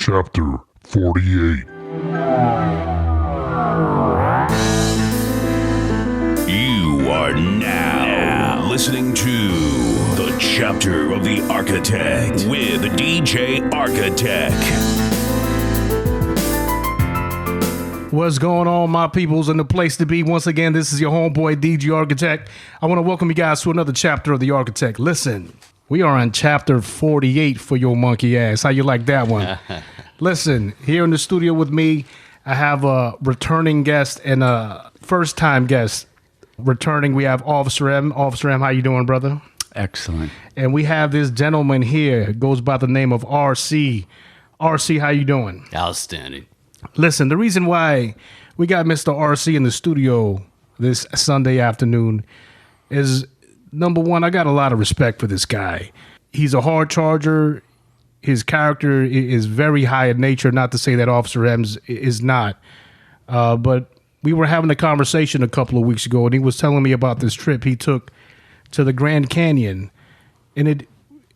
Chapter 48. You are now listening to the Chapter of the Architect with DJ Architect. What's going on, my peoples, and the place to be? Once again, this is your homeboy, DJ Architect. I want to welcome you guys to another chapter of the Architect. Listen, we are on chapter 48 for your monkey ass. How you like that one? Listen, here in the studio with me, I have a returning guest and a first-time guest. Returning, we have Officer M. Officer M, how you doing, brother? Excellent. And we have this gentleman here, goes by the name of RC. RC, how you doing? Outstanding. Listen, the reason why we got Mr. RC in the studio this Sunday afternoon is, number one, I got a lot of respect for this guy. He's a hard charger. His character is very high in nature, not to say that Officer M's is not. But we were having a conversation a couple of weeks ago, and he was telling me about this trip he took to the Grand Canyon. And it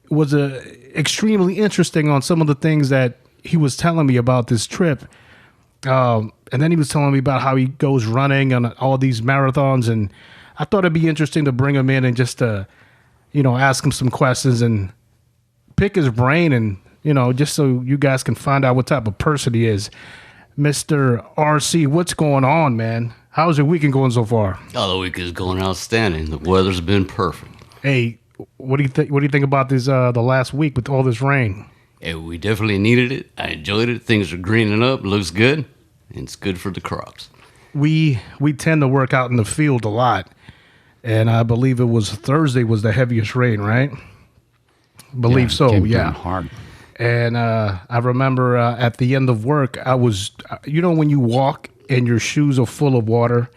was extremely interesting on some of the things that he was telling me about this trip. And then he was telling me about how he goes running on all these marathons, and I thought it'd be interesting to bring him in and just ask him some questions and pick his brain, and just so you guys can find out what type of person he is. Mr. RC, what's going on, man? How's your weekend going so far? Oh, the week is going outstanding. The weather's been perfect. Hey, what do you think? What do you think about this? The last week with all this rain? Hey, we definitely needed it. I enjoyed it. Things are greening up. Looks good. And it's good for the crops. We tend to work out in the field a lot, and I believe it was Thursday was the heaviest rain, right? Believe so, came yeah. down hard. And I remember at the end of work, I was, when you walk and your shoes are full of water,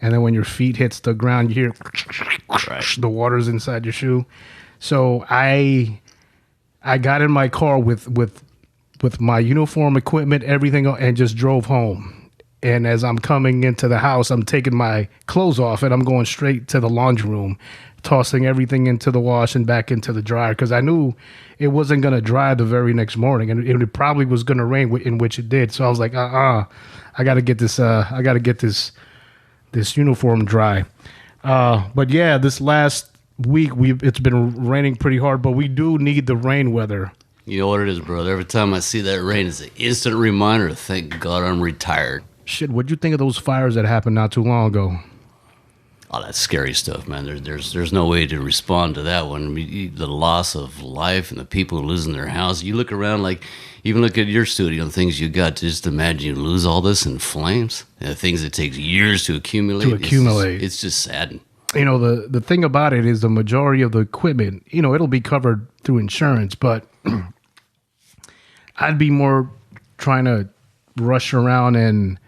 and then when your feet hits the ground, you hear the water's inside your shoe. So I got in my car with my uniform equipment, everything, and just drove home. And as I'm coming into the house, I'm taking my clothes off and I'm going straight to the laundry room, tossing everything into the wash and back into the dryer, because I knew it wasn't going to dry the very next morning, and it probably was going to rain, in which it did. So I was like, I got to get this. I got to get this uniform dry. But yeah, this last week it's been raining pretty hard, but we do need the rain weather. You know what it is, brother? Every time I see that rain, it's an instant reminder, thank God I'm retired. Shit, what'd you think of those fires that happened not too long ago? Oh, that's scary stuff, man. There's no way to respond to that one. I mean, the loss of life and the people losing their house. You look around, even look at your studio and things you got. Just imagine you lose all this in flames. And things that takes years to accumulate. It's just sad. The thing about it is the majority of the equipment, it'll be covered through insurance, but I'd be more trying to rush around and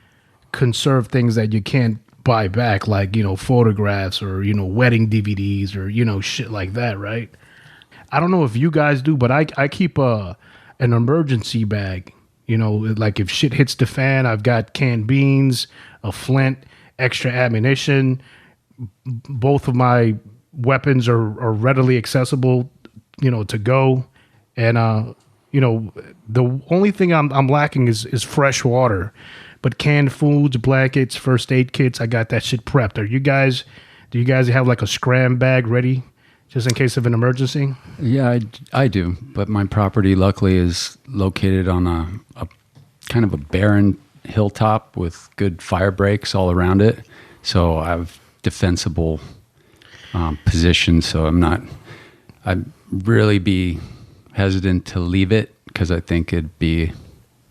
conserve things that you can't buy back, like, photographs or, wedding DVDs or, shit like that, right? I don't know if you guys do, but I keep an emergency bag, like if shit hits the fan, I've got canned beans, a flint, extra ammunition. Both of my weapons are readily accessible, to go. And, the only thing I'm lacking is fresh water, but canned foods, blankets, first aid kits, I got that shit prepped. Do you guys have like a scram bag ready just in case of an emergency? Yeah, I do. But my property luckily is located on a kind of a barren hilltop with good fire breaks all around it. So I have defensible position. So I'd really be hesitant to leave it, because I think it'd be,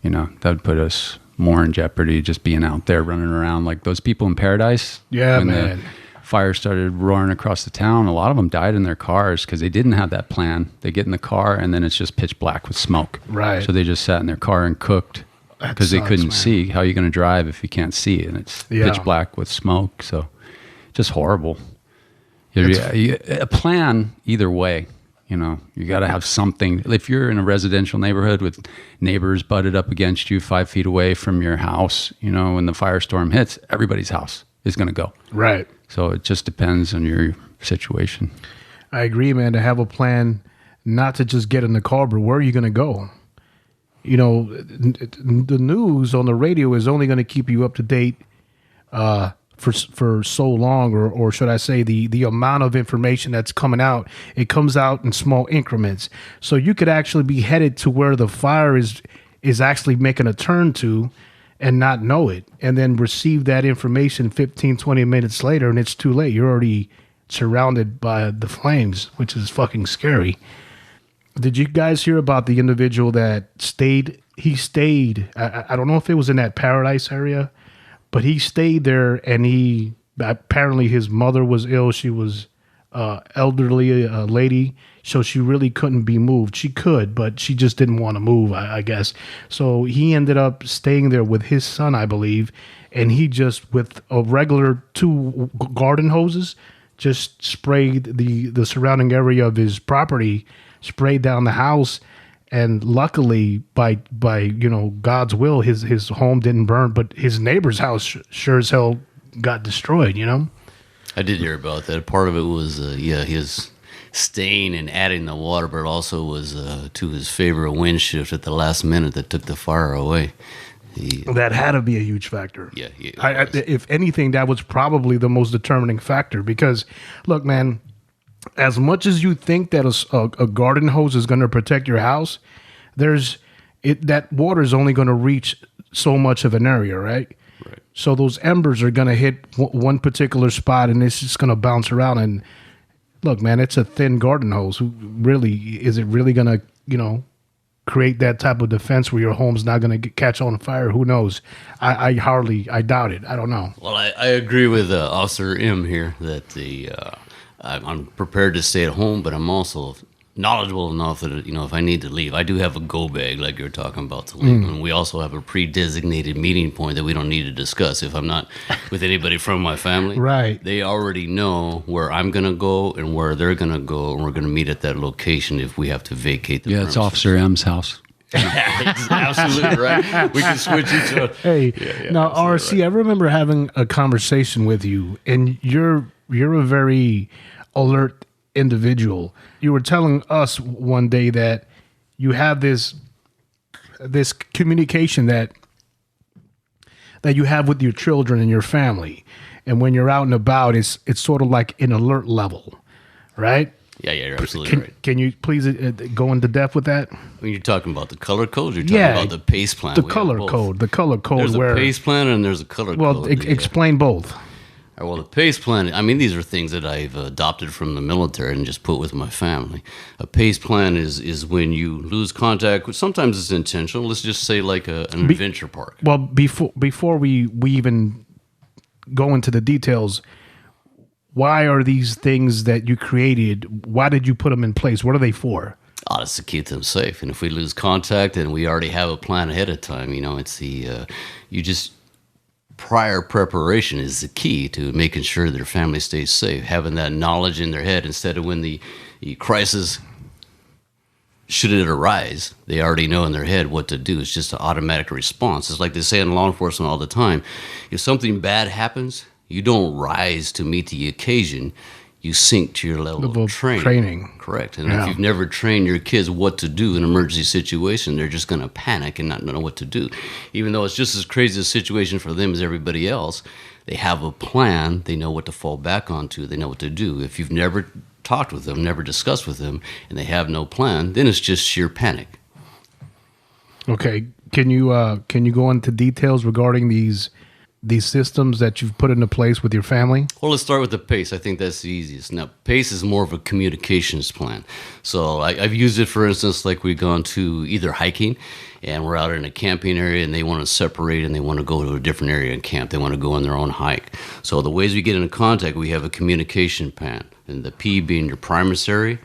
that would put us more in jeopardy just being out there running around like those people in Paradise. Yeah, when man. The fire started roaring across the town, a lot of them died in their cars because they didn't have that plan. They get in the car and then it's just pitch black with smoke. Right. So they just sat in their car and cooked because they couldn't see. How are you going to drive if you can't see? And it's pitch black with smoke. So just horrible. A plan either way. You got to have something. If you're in a residential neighborhood with neighbors butted up against you 5 feet away from your house, when the firestorm hits, everybody's house is going to go. Right. So it just depends on your situation. I agree, man, to have a plan, not to just get in the car, but where are you going to go? the news on the radio is only going to keep you up to date for so long, or should I say the amount of information that's coming out, it comes out in small increments. So you could actually be headed to where the fire is actually making a turn to and not know it, and then receive that information 15, 20 minutes later, and it's too late. You're already surrounded by the flames, which is fucking scary. Did you guys hear about the individual that stayed? He stayed, I don't know if it was in that Paradise area, but he stayed there, and apparently his mother was ill. She was elderly lady, so she really couldn't be moved. She could, but she just didn't want to move, I guess. So he ended up staying there with his son, I believe, and he just, with a regular 2 garden hoses, just sprayed the surrounding area of his property, sprayed down the house. And luckily, by God's will, his home didn't burn, but his neighbor's house sure as hell got destroyed. I did hear about that. Part of it was his staying and adding the water, but it also was to his favorite wind shift at the last minute that took the fire away. That had to be a huge factor. Yeah, if anything, that was probably the most determining factor. Because, look, man, as much as you think that a garden hose is going to protect your house, that water is only going to reach so much of an area, right? Right. So those embers are going to hit one particular spot, and it's just going to bounce around. And look, man, it's a thin garden hose. Is it really going to, create that type of defense where your home's not going to catch on fire? Who knows? I doubt it. I don't know. Well, I agree with Officer M here that I'm prepared to stay at home, but I'm also knowledgeable enough that, if I need to leave, I do have a go bag like you're talking about to leave. And we also have a pre-designated meeting point that we don't need to discuss. If I'm not with anybody from my family, right, they already know where I'm going to go and where they're going to go, and we're going to meet at that location if we have to vacate the premises. It's Officer M's house. Absolutely right. We can switch each other. Hey, now RC, right. I remember having a conversation with you, and you're a very alert individual. You were telling us one day that you have this communication that you have with your children and your family, and when you're out and about, it's sort of like an alert level, right? Yeah, you're absolutely right. Can you please go into depth with that? When you're talking about the color code, you're talking about the P.A.C.E plan. The color code. There's a P.A.C.E plan and there's a color code. Well, explain both. Well, the P.A.C.E plan, these are things that I've adopted from the military and just put with my family. A P.A.C.E plan is when you lose contact, sometimes it's intentional. Let's just say like an adventure park. Well, before we even go into the details, why are these things that you created, why did you put them in place? What are they for? It's to keep them safe. And if we lose contact, and we already have a plan ahead of time, it's prior preparation is the key to making sure their family stays safe. Having that knowledge in their head instead of when the crisis, should it arise, they already know in their head what to do. It's just an automatic response. It's like they say in law enforcement all the time. If something bad happens, you don't rise to meet the occasion. You sink to your level of training. Correct. And if you've never trained your kids what to do in an emergency situation, they're just going to panic and not know what to do. Even though it's just as crazy a situation for them as everybody else, they have a plan. They know what to fall back onto. They know what to do. If you've never talked with them, never discussed with them, and they have no plan, then it's just sheer panic. Okay. Can you go into details regarding these systems that you've put into place with your family? Well, let's start with the P.A.C.E. I think that's the easiest. Now, P.A.C.E is more of a communications plan. So I've used it, for instance, like we've gone to either hiking and we're out in a camping area and they want to separate and they want to go to a different area and camp. They want to go on their own hike. So the ways we get into contact, we have a communication plan. And the P being your primary,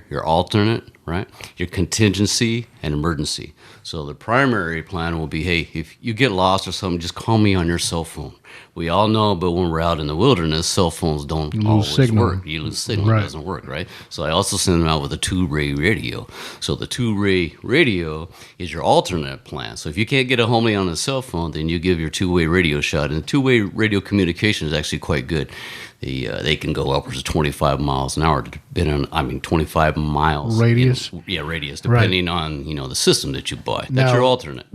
your alternate, right? Your contingency and emergency. So the primary plan will be, hey, if you get lost or something, just call me on your cell phone. We all know, but when we're out in the wilderness, cell phones don't always work. You lose signal, It doesn't work, right? So I also send them out with a two-way radio. So the two-way radio is your alternate plan. So if you can't get a homie on a cell phone, then you give your two-way radio shot. And two-way radio communication is actually quite good. they can go upwards of 25 miles an hour, depending on, 25 miles. Radius? Radius, depending on, the system that you buy. That's Now, your alternate.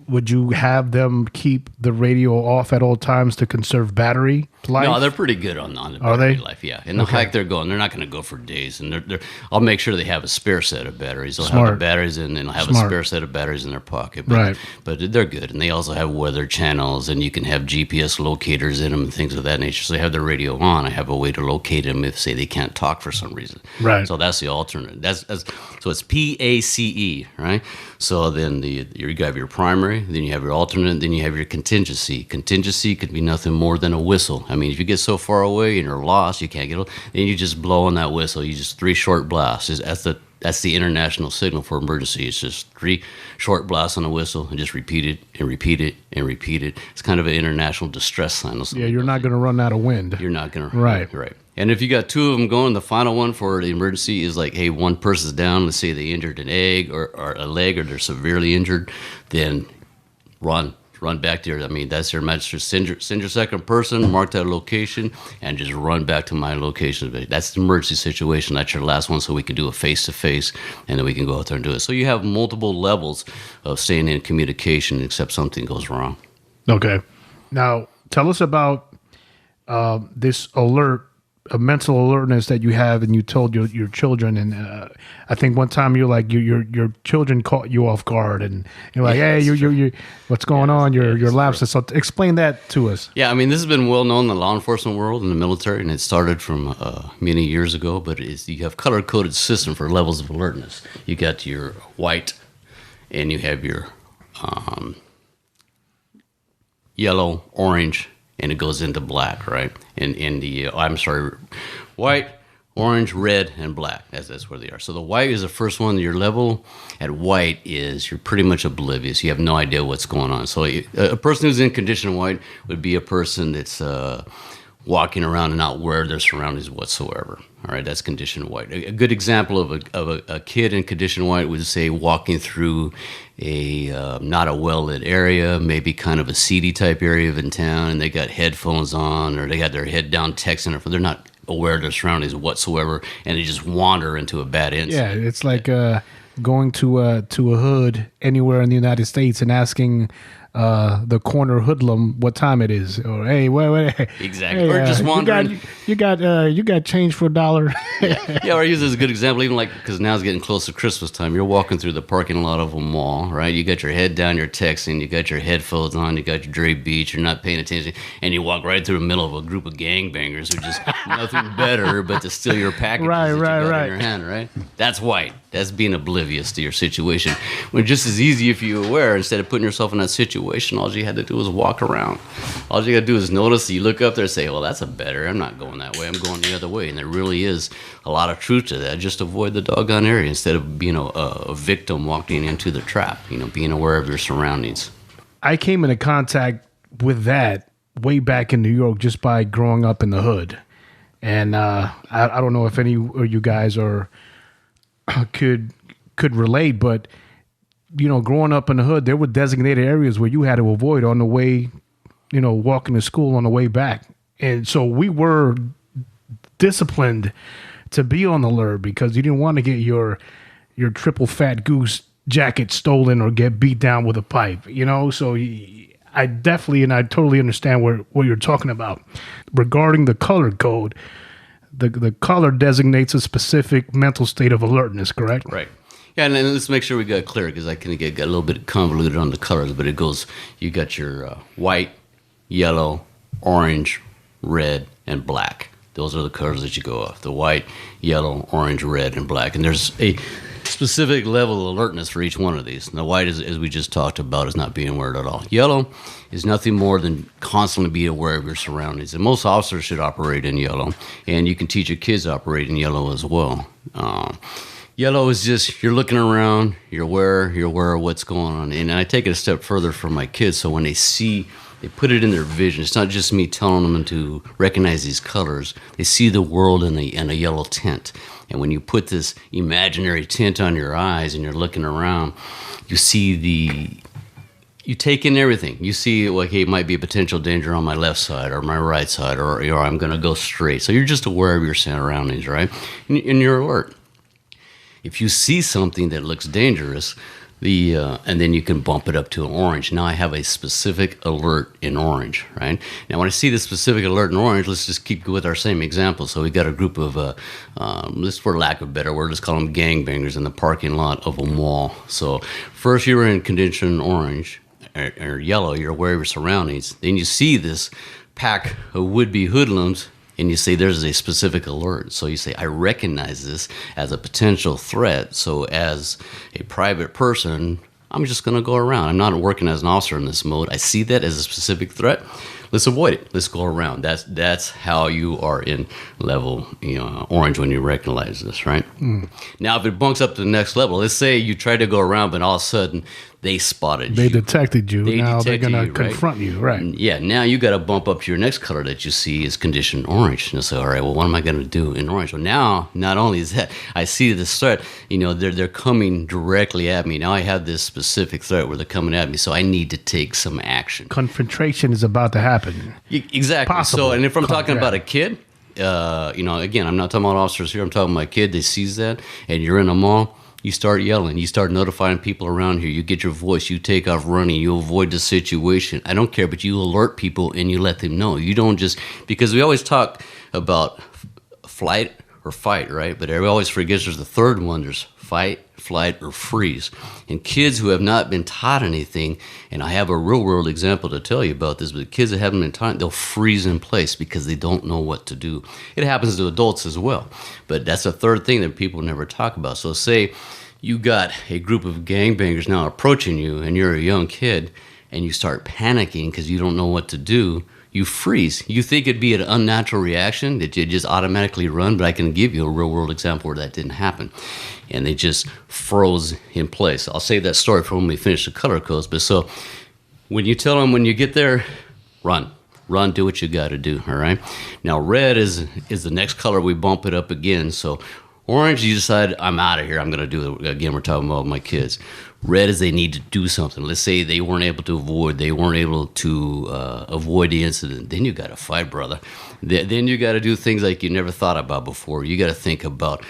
Would you have them keep the radio off at all times to conserve battery life? No, they're pretty good on the Are battery they? life, yeah. And the hike they're going, they're not going to go for days. And I'll make sure they have a spare set of batteries. They'll have the batteries and they'll have a spare set of batteries in their pocket. But they're good. And they also have weather channels, and you can have GPS locators in them and things of that nature. So they have the radio on. I have a way to locate them if, say, they can't talk for some reason. Right. So that's the alternate. So it's P.A.C.E., right? So then you have your primary, then you have your alternate, then you have your contingency. Contingency could be nothing more than a whistle. I mean, if you get so far away and you're lost, you can't get, then you just blow on that whistle. You just 3 short blasts. That's the international signal for emergency. It's just 3 short blasts on a whistle and just repeat it and repeat it and repeat it. It's kind of an international distress signal. Yeah, you're not going to run out of wind. You're not going to. Right. And if you got 2 of them going, the final one for the emergency is like, hey, one person's down. Let's say they injured an egg or a leg, or they're severely injured, then run back there. I mean, that's your magistrate. Send your second person, mark that location, and just run back to my location. That's the emergency situation. That's your last one, so we can do a face-to-face, and then we can go out there and do it. So you have multiple levels of staying in communication, except something goes wrong. Okay. Now, tell us about this a mental alertness that you have, and you told your children, and I think one time you're like your children caught you off guard, and you're like, hey, you what's going on? Your lapses. So explain that to us. Yeah, I mean, this has been well known in the law enforcement world, in the military, and it started from many years ago. But you have color coded system for levels of alertness. You got your white, and you have your yellow, orange, and it goes into black, right? White, orange, red, and black. That's where they are. So the white is the first one. Your level at white is you're pretty much oblivious. You have no idea what's going on. So a person who's in condition white would be a person that's walking around and not aware of their surroundings whatsoever. All right, that's condition white. A good example of a kid in condition white would say walking through a not a well-lit area, maybe kind of a seedy type area in town, and they got headphones on, or they got their head down texting, or they're not aware of their surroundings whatsoever, and they just wander into a bad incident. Yeah, it's like going to a hood anywhere in the United States and asking the corner hoodlum what time it is, or hey, wait. Exactly. Hey, or just wandering. You got change for $1. Yeah, or I use this as a good example, even like, because now it's getting close to Christmas time. You're walking through the parking lot of a mall, right? You got your head down, you're texting, you got your headphones on, you got your Dre Beach, you're not paying attention, and you walk right through the middle of a group of gangbangers who just nothing better but to steal your packages that you got in your hand, right? That's white. That's being oblivious to your situation. When just as easy if you're aware, instead of putting yourself in that situation, all you had to do was walk around. All you got to do is notice. You look up there and say, well, that's a better. I'm not going that way. I'm going the other way. And there really is a lot of truth to that. Just avoid the doggone area instead of being a victim walking into the trap, being aware of your surroundings. I came into contact with that way back in New York just by growing up in the hood. And I don't know if any of you guys could relate, but growing up in the hood, there were designated areas where you had to avoid on the way, walking to school on the way back. And so we were disciplined to be on alert because you didn't want to get your triple fat goose jacket stolen or get beat down with a pipe, So I totally understand what you're talking about. Regarding the color code, the color designates a specific mental state of alertness, correct? Right. Yeah, and let's make sure we got clear, because I kind of got a little bit convoluted on the colors, but it goes, you got your white, yellow, orange, red, and black. Those are the colors that you go off. The white, yellow, orange, red, and black. And there's a specific level of alertness for each one of these. And the white, as we just talked about, is not being aware at all. Yellow is nothing more than constantly be aware of your surroundings. And most officers should operate in yellow. And you can teach your kids to operate in yellow as well. Yellow is just, you're looking around, you're aware of what's going on. And I take it a step further for my kids, so when they put it in their vision. It's not just me telling them to recognize these colors. They see the world in a yellow tint. And when you put this imaginary tint on your eyes and you're looking around, you see you take in everything. You see, like, hey, it might be a potential danger on my left side or my right side, or I'm going to go straight. So you're just aware of your surroundings, right? And you're alert. If you see something that looks dangerous, and then you can bump it up to an orange. Now I have a specific alert in orange, right? Now when I see the specific alert in orange, let's just keep with our same example. So we got a group of, let's, for lack of a better word, let's call them gangbangers in the parking lot of a mall. So first you're in condition orange or yellow, you're aware of your surroundings. Then you see this pack of would-be hoodlums, and you say there's a specific alert. So you say, I recognize this as a potential threat. So as a private person, I'm just going to go around. I'm not working as an officer in this mode. I see that as a specific threat. Let's avoid it. Let's go around. That's how you are in level orange when you recognize this, right? Now, if it bunks up to the next level, let's say you try to go around, but all of a sudden they spotted They you. detected you. Now they're detected going to you, right? confront you, right? Yeah, now you got to bump up to your next color that you see is condition orange. And so, all right, well, what am I going to do in orange? Well, now, not only is that, I see this threat, they're coming directly at me. Now I have this specific threat where they're coming at me, so I need to take some action. Confrontation is about to happen. Exactly. Possible. So, and if I'm talking Yeah. about a kid, again, I'm not talking about officers here. I'm talking about a kid that sees that, and you're in a mall. You start yelling. You start notifying people around here. You get your voice. You take off running. You avoid the situation. I don't care, but you alert people and you let them know. You don't just, because we always talk about flight or fight, right? But everybody always forgets there's the third one. There's fight, flight, or freeze. And kids who have not been taught anything, and I have a real world example to tell you about this, but kids that haven't been taught, they'll freeze in place because they don't know what to do. It happens to adults as well. But that's a third thing that people never talk about. So say you got a group of gangbangers now approaching you, and you're a young kid, and you start panicking because you don't know what to do. You freeze. You think it'd be an unnatural reaction that you just automatically run, but I can give you a real world example where that didn't happen. And they just froze in place. I'll save that story for when we finish the color codes. But so when you tell them when you get there, run. Run, do what you got to do, all right? Now red is the next color. We bump it up again. So orange, you decide, I'm out of here. I'm going to do it. Again, we're talking about my kids. Red is they need to do something. Let's say they weren't able to avoid. They weren't able to avoid the incident. Then you got to fight, brother. Then you got to do things like you never thought about before. You got to think about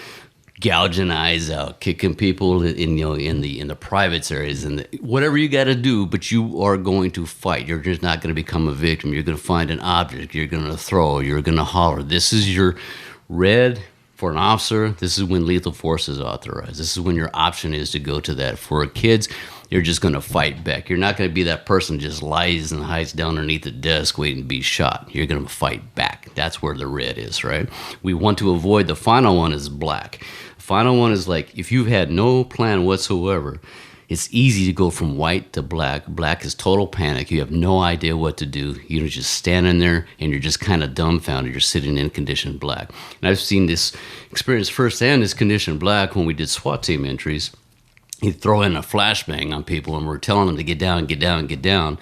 gouging eyes out, kicking people in the privates areas, and whatever you got to do. But you are going to fight. You're just not going to become a victim. You're going to find an object. You're going to throw. You're going to holler. This is your red. For an officer, this is when lethal force is authorized. This is when your option is to go to that. For kids, you're just going to fight back. You're not going to be that person who just lies and hides down underneath the desk waiting to be shot. You're going to fight back. That's where the red is, right? We want to avoid the final one is black. The final one is like if you've had no plan whatsoever, it's easy to go from white to black. Black is total panic. You have no idea what to do. You're just standing there and you're just kind of dumbfounded. You're sitting in condition black. And I've seen this experience firsthand, this condition black, when we did SWAT team entries. He'd throw in a flashbang on people and we're telling them to get down, get down, get down.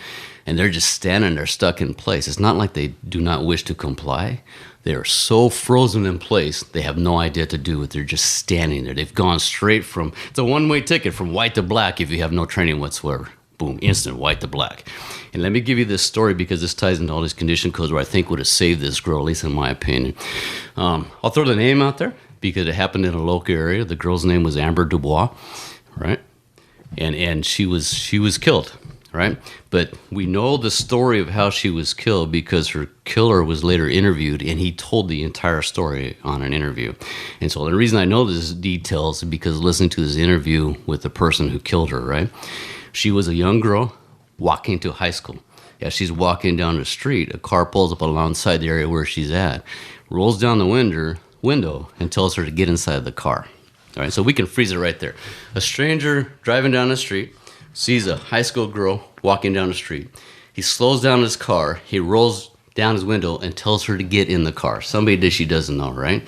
And they're just standing there stuck in place. It's not like they do not wish to comply. They are so frozen in place, they have no idea what to do. They're just standing there. They've gone straight from, it's a one-way ticket from white to black if you have no training whatsoever. Boom, instant white to black. And let me give you this story because this ties into all these condition codes where I think would have saved this girl, at least in my opinion. I'll throw the name out there because it happened in a local area. The girl's name was Amber Dubois, right? And she was killed. Right? But we know the story of how she was killed because her killer was later interviewed and he told the entire story on an interview. And so the reason I know this details is because listening to this interview with the person who killed her, right? She was a young girl walking to high school. As she's walking down the street, a car pulls up alongside the area where she's at, rolls down the window and tells her to get inside the car. All right, so we can freeze it right there. A stranger driving down the street sees a high school girl walking down the street. He slows down his car. He rolls down his window and tells her to get in the car. Somebody that she doesn't know, right?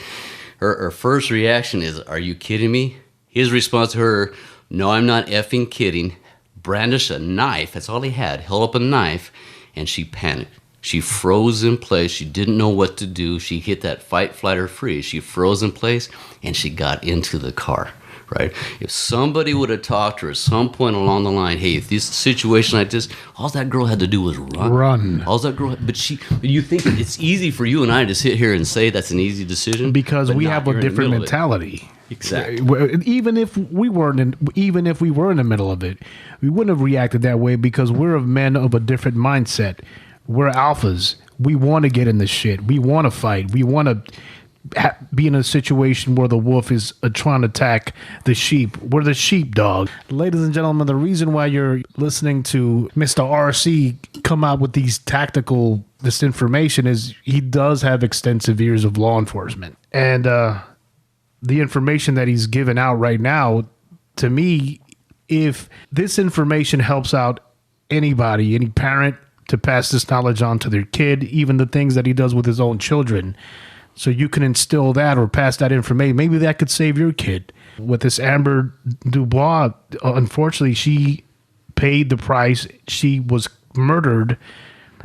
Her first reaction is, are you kidding me? His response to her, no, I'm not effing kidding. Brandished a knife. That's all he had. Held up a knife, and she panicked. She froze in place. She didn't know what to do. She hit that fight, flight, or freeze. She froze in place, and she got into the car. right? If somebody would have talked to her at some point along the line, hey, if this situation like this, all that girl had to do was run. All that girl, but you think it's easy for you and I to sit here and say that's an easy decision because we have a different mentality. Exactly. Even if we were in the middle of it, we wouldn't have reacted that way because we're men of a different mindset. We're alphas. We want to get in the shit. We want to fight. We want to be in a situation where the wolf is trying to attack the sheep. We're the sheepdog. Ladies and gentlemen, the reason why you're listening to Mr. RC come out with this information is he does have extensive years of law enforcement. And the information that he's given out right now, to me, if this information helps out anybody, any parent, to pass this knowledge on to their kid, even the things that he does with his own children, so you can instill that or pass that information. Maybe that could save your kid. With this Amber Dubois, unfortunately, she paid the price. She was murdered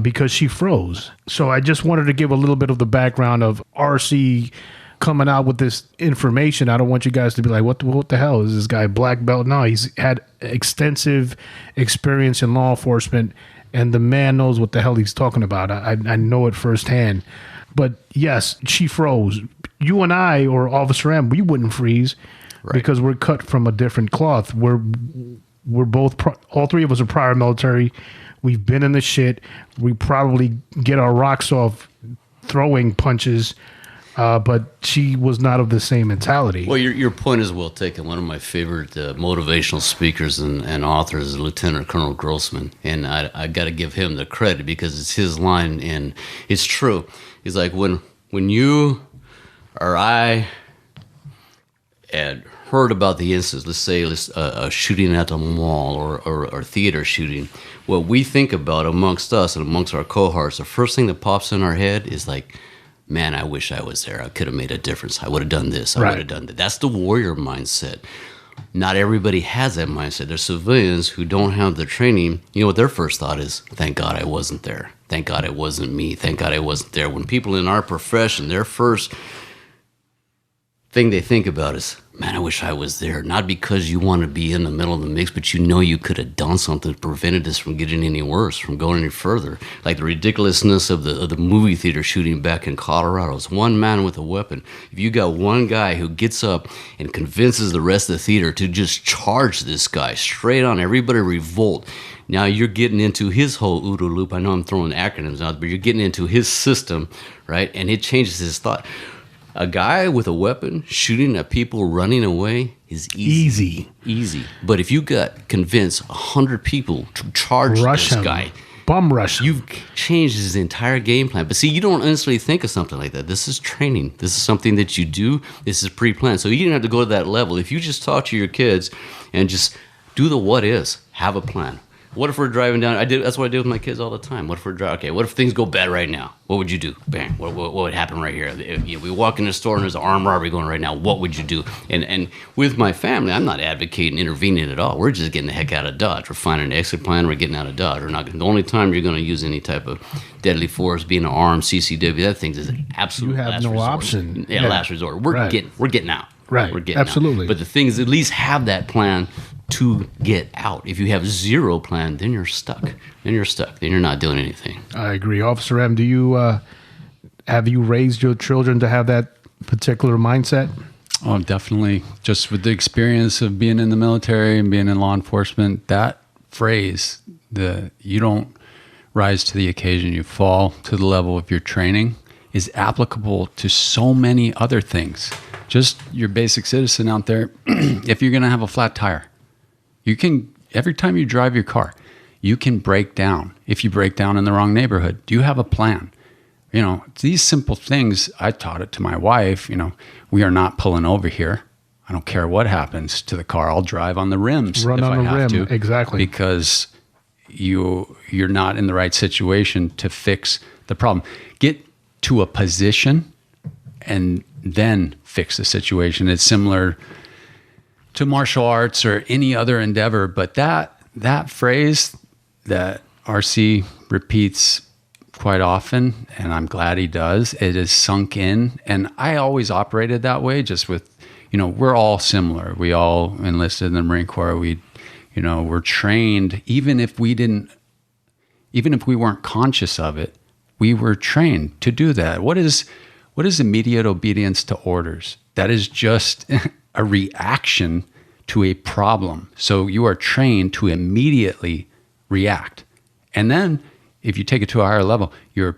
because she froze. So I just wanted to give a little bit of the background of RC coming out with this information. I don't want you guys to be like, what the hell is this guy, black belt? No, he's had extensive experience in law enforcement, and the man knows what the hell he's talking about. I know it firsthand. But yes, she froze. You and I, or Officer M, we wouldn't freeze because we're cut from a different cloth. We're both, all three of us are prior military. We've been in the shit. We probably get our rocks off throwing punches, but she was not of the same mentality. Well, your point is well taken. One of my favorite motivational speakers and authors is Lieutenant Colonel Grossman, and I got to give him the credit because it's his line, and it's true. He's like, when you or I had heard about the incidents, let's say a shooting at the mall or theater shooting, what we think about amongst us and amongst our cohorts, the first thing that pops in our head is like, man, I wish I was there. I could have made a difference. I would have done this. I would have done that. That's the warrior mindset. Not everybody has that mindset. There's civilians who don't have the training. You know what their first thought is? Thank God I wasn't there. Thank God it wasn't me. Thank God I wasn't there. When people in our profession, their first thing they think about is, man, I wish I was there. Not because you want to be in the middle of the mix, but you know you could have done something to prevent this from getting any worse, from going any further. Like the ridiculousness of the movie theater shooting back in Colorado. It's one man with a weapon. If you got one guy who gets up and convinces the rest of the theater to just charge this guy straight on, everybody revolt. Now you're getting into his whole OODA loop. I know I'm throwing acronyms out, but you're getting into his system, right? And it changes his thought. A guy with a weapon shooting at people running away is easy. But if you got convinced 100 people to charge this guy, bum rush him, you've changed his entire game plan. But see, you don't instantly think of something like that. This is training. This is something that you do. This is pre-planned. So you didn't have to go to that level. If you just talk to your kids and just do the what is, have a plan. What if we're driving down? That's what I do with my kids all the time. What if we're driving? Okay, what if things go bad right now? What would you do? Bang. What would happen right here? If we walk in the store and there's an armed robbery going right now. What would you do? And with my family, I'm not advocating intervening at all. We're just getting the heck out of Dodge. We're finding an exit plan. We're getting out of Dodge. We're not. The only time you're going to use any type of deadly force, being an armed CCW, that thing is an absolute. You have last no resort. Yeah, last resort. We're getting out. Right. We're getting Absolutely. out. But the thing is, at least have that plan to get out. If you have zero plan, then you're stuck. Then you're not doing anything. I agree. Officer M, do you have you raised your children to have that particular mindset? Oh, definitely. Just with the experience of being in the military and being in law enforcement, that phrase, you don't rise to the occasion, you fall to the level of your training, is applicable to so many other things. Just your basic citizen out there, if you're going to have a flat tire, you can, every time you drive your car, you can break down. If you break down in the wrong neighborhood, do you have a plan? You know, these simple things, I taught it to my wife, we are not pulling over here. I don't care what happens to the car. I'll drive on the rims Run if on I the have rim, to. exactly. Because you're not in the right situation to fix the problem. Get to a position and then fix the situation. It's similar to martial arts or any other endeavor, but that phrase that RC repeats quite often, and I'm glad he does, it is sunk in. And I always operated that way, just with, we're all similar. We all enlisted in the Marine Corps. We're trained, even if we weren't conscious of it, we were trained to do that. What is immediate obedience to orders? That is just a reaction to a problem. So you are trained to immediately react. And then if you take it to a higher level, you're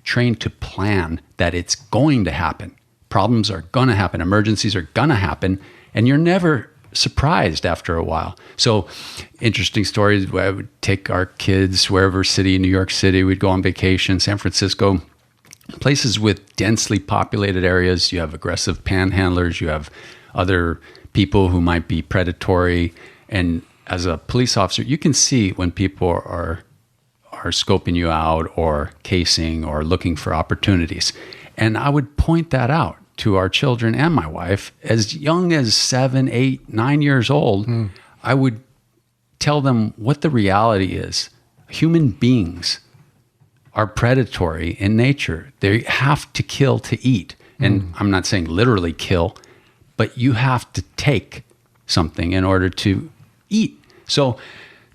trained to plan that it's going to happen. Problems are going to happen. Emergencies are going to happen. And you're never surprised after a while. So interesting stories. I would take our kids wherever city, New York City, we'd go on vacation, San Francisco, places with densely populated areas. You have aggressive panhandlers. You have other people who might be predatory. And as a police officer, you can see when people are scoping you out or casing or looking for opportunities. And I would point that out to our children and my wife as young as 7, 8, 9 years old. I would tell them what the reality is. Human beings are predatory in nature. They have to kill to eat. And I'm not saying literally kill, but you have to take something in order to eat. So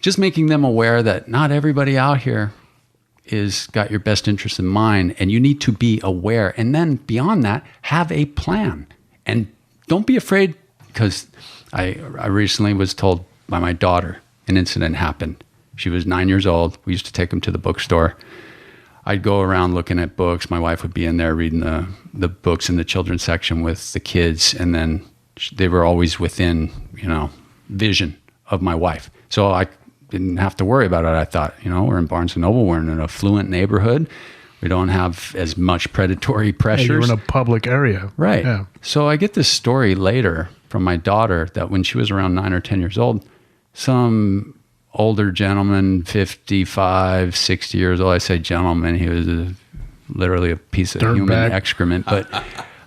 just making them aware that not everybody out here is got your best interest in mind, and you need to be aware. And then beyond that, have a plan. And don't be afraid, because I recently was told by my daughter an incident happened. She was 9 years old. We used to take them to the bookstore. I'd go around looking at books. My wife would be in there reading the books in the children's section with the kids, and then they were always within, vision of my wife. So I didn't have to worry about it. I thought, we're in Barnes & Noble. We're in an affluent neighborhood. We don't have as much predatory pressures. You're in a public area. Right. Yeah. So I get this story later from my daughter that when she was around 9 or 10 years old, some older gentleman, 55, 60 years old, I say gentleman, he was literally a piece of human excrement. But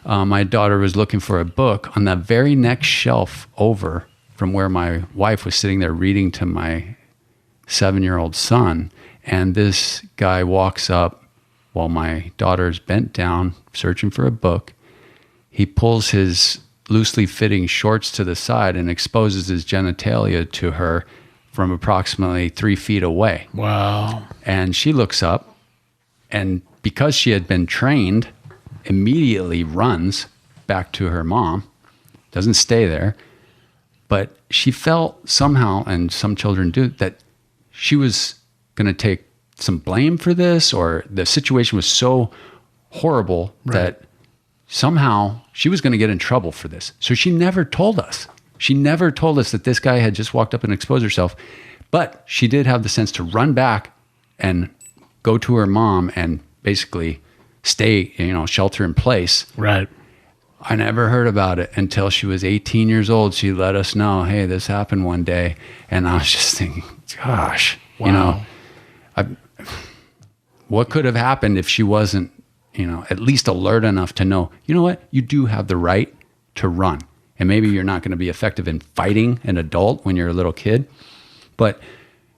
my daughter was looking for a book on the very next shelf over from where my wife was sitting there reading to my 7-year-old son. And this guy walks up while my daughter's bent down searching for a book. He pulls his loosely fitting shorts to the side and exposes his genitalia to her from approximately 3 feet away. Wow. And she looks up, and because she had been trained, immediately runs back to her mom, doesn't stay there. But she felt somehow, and some children do, that she was going to take some blame for this, or the situation was so horrible that somehow she was going to get in trouble for this. So she never told us. She never told us that this guy had just walked up and exposed herself. But she did have the sense to run back and go to her mom and basically stay, shelter in place. Right. I never heard about it until she was 18 years old. She let us know, hey, this happened one day. And I was just thinking, gosh, Wow. what could have happened if she wasn't, at least alert enough to know, you know what, you do have the right to run. And maybe you're not going to be effective in fighting an adult when you're a little kid, but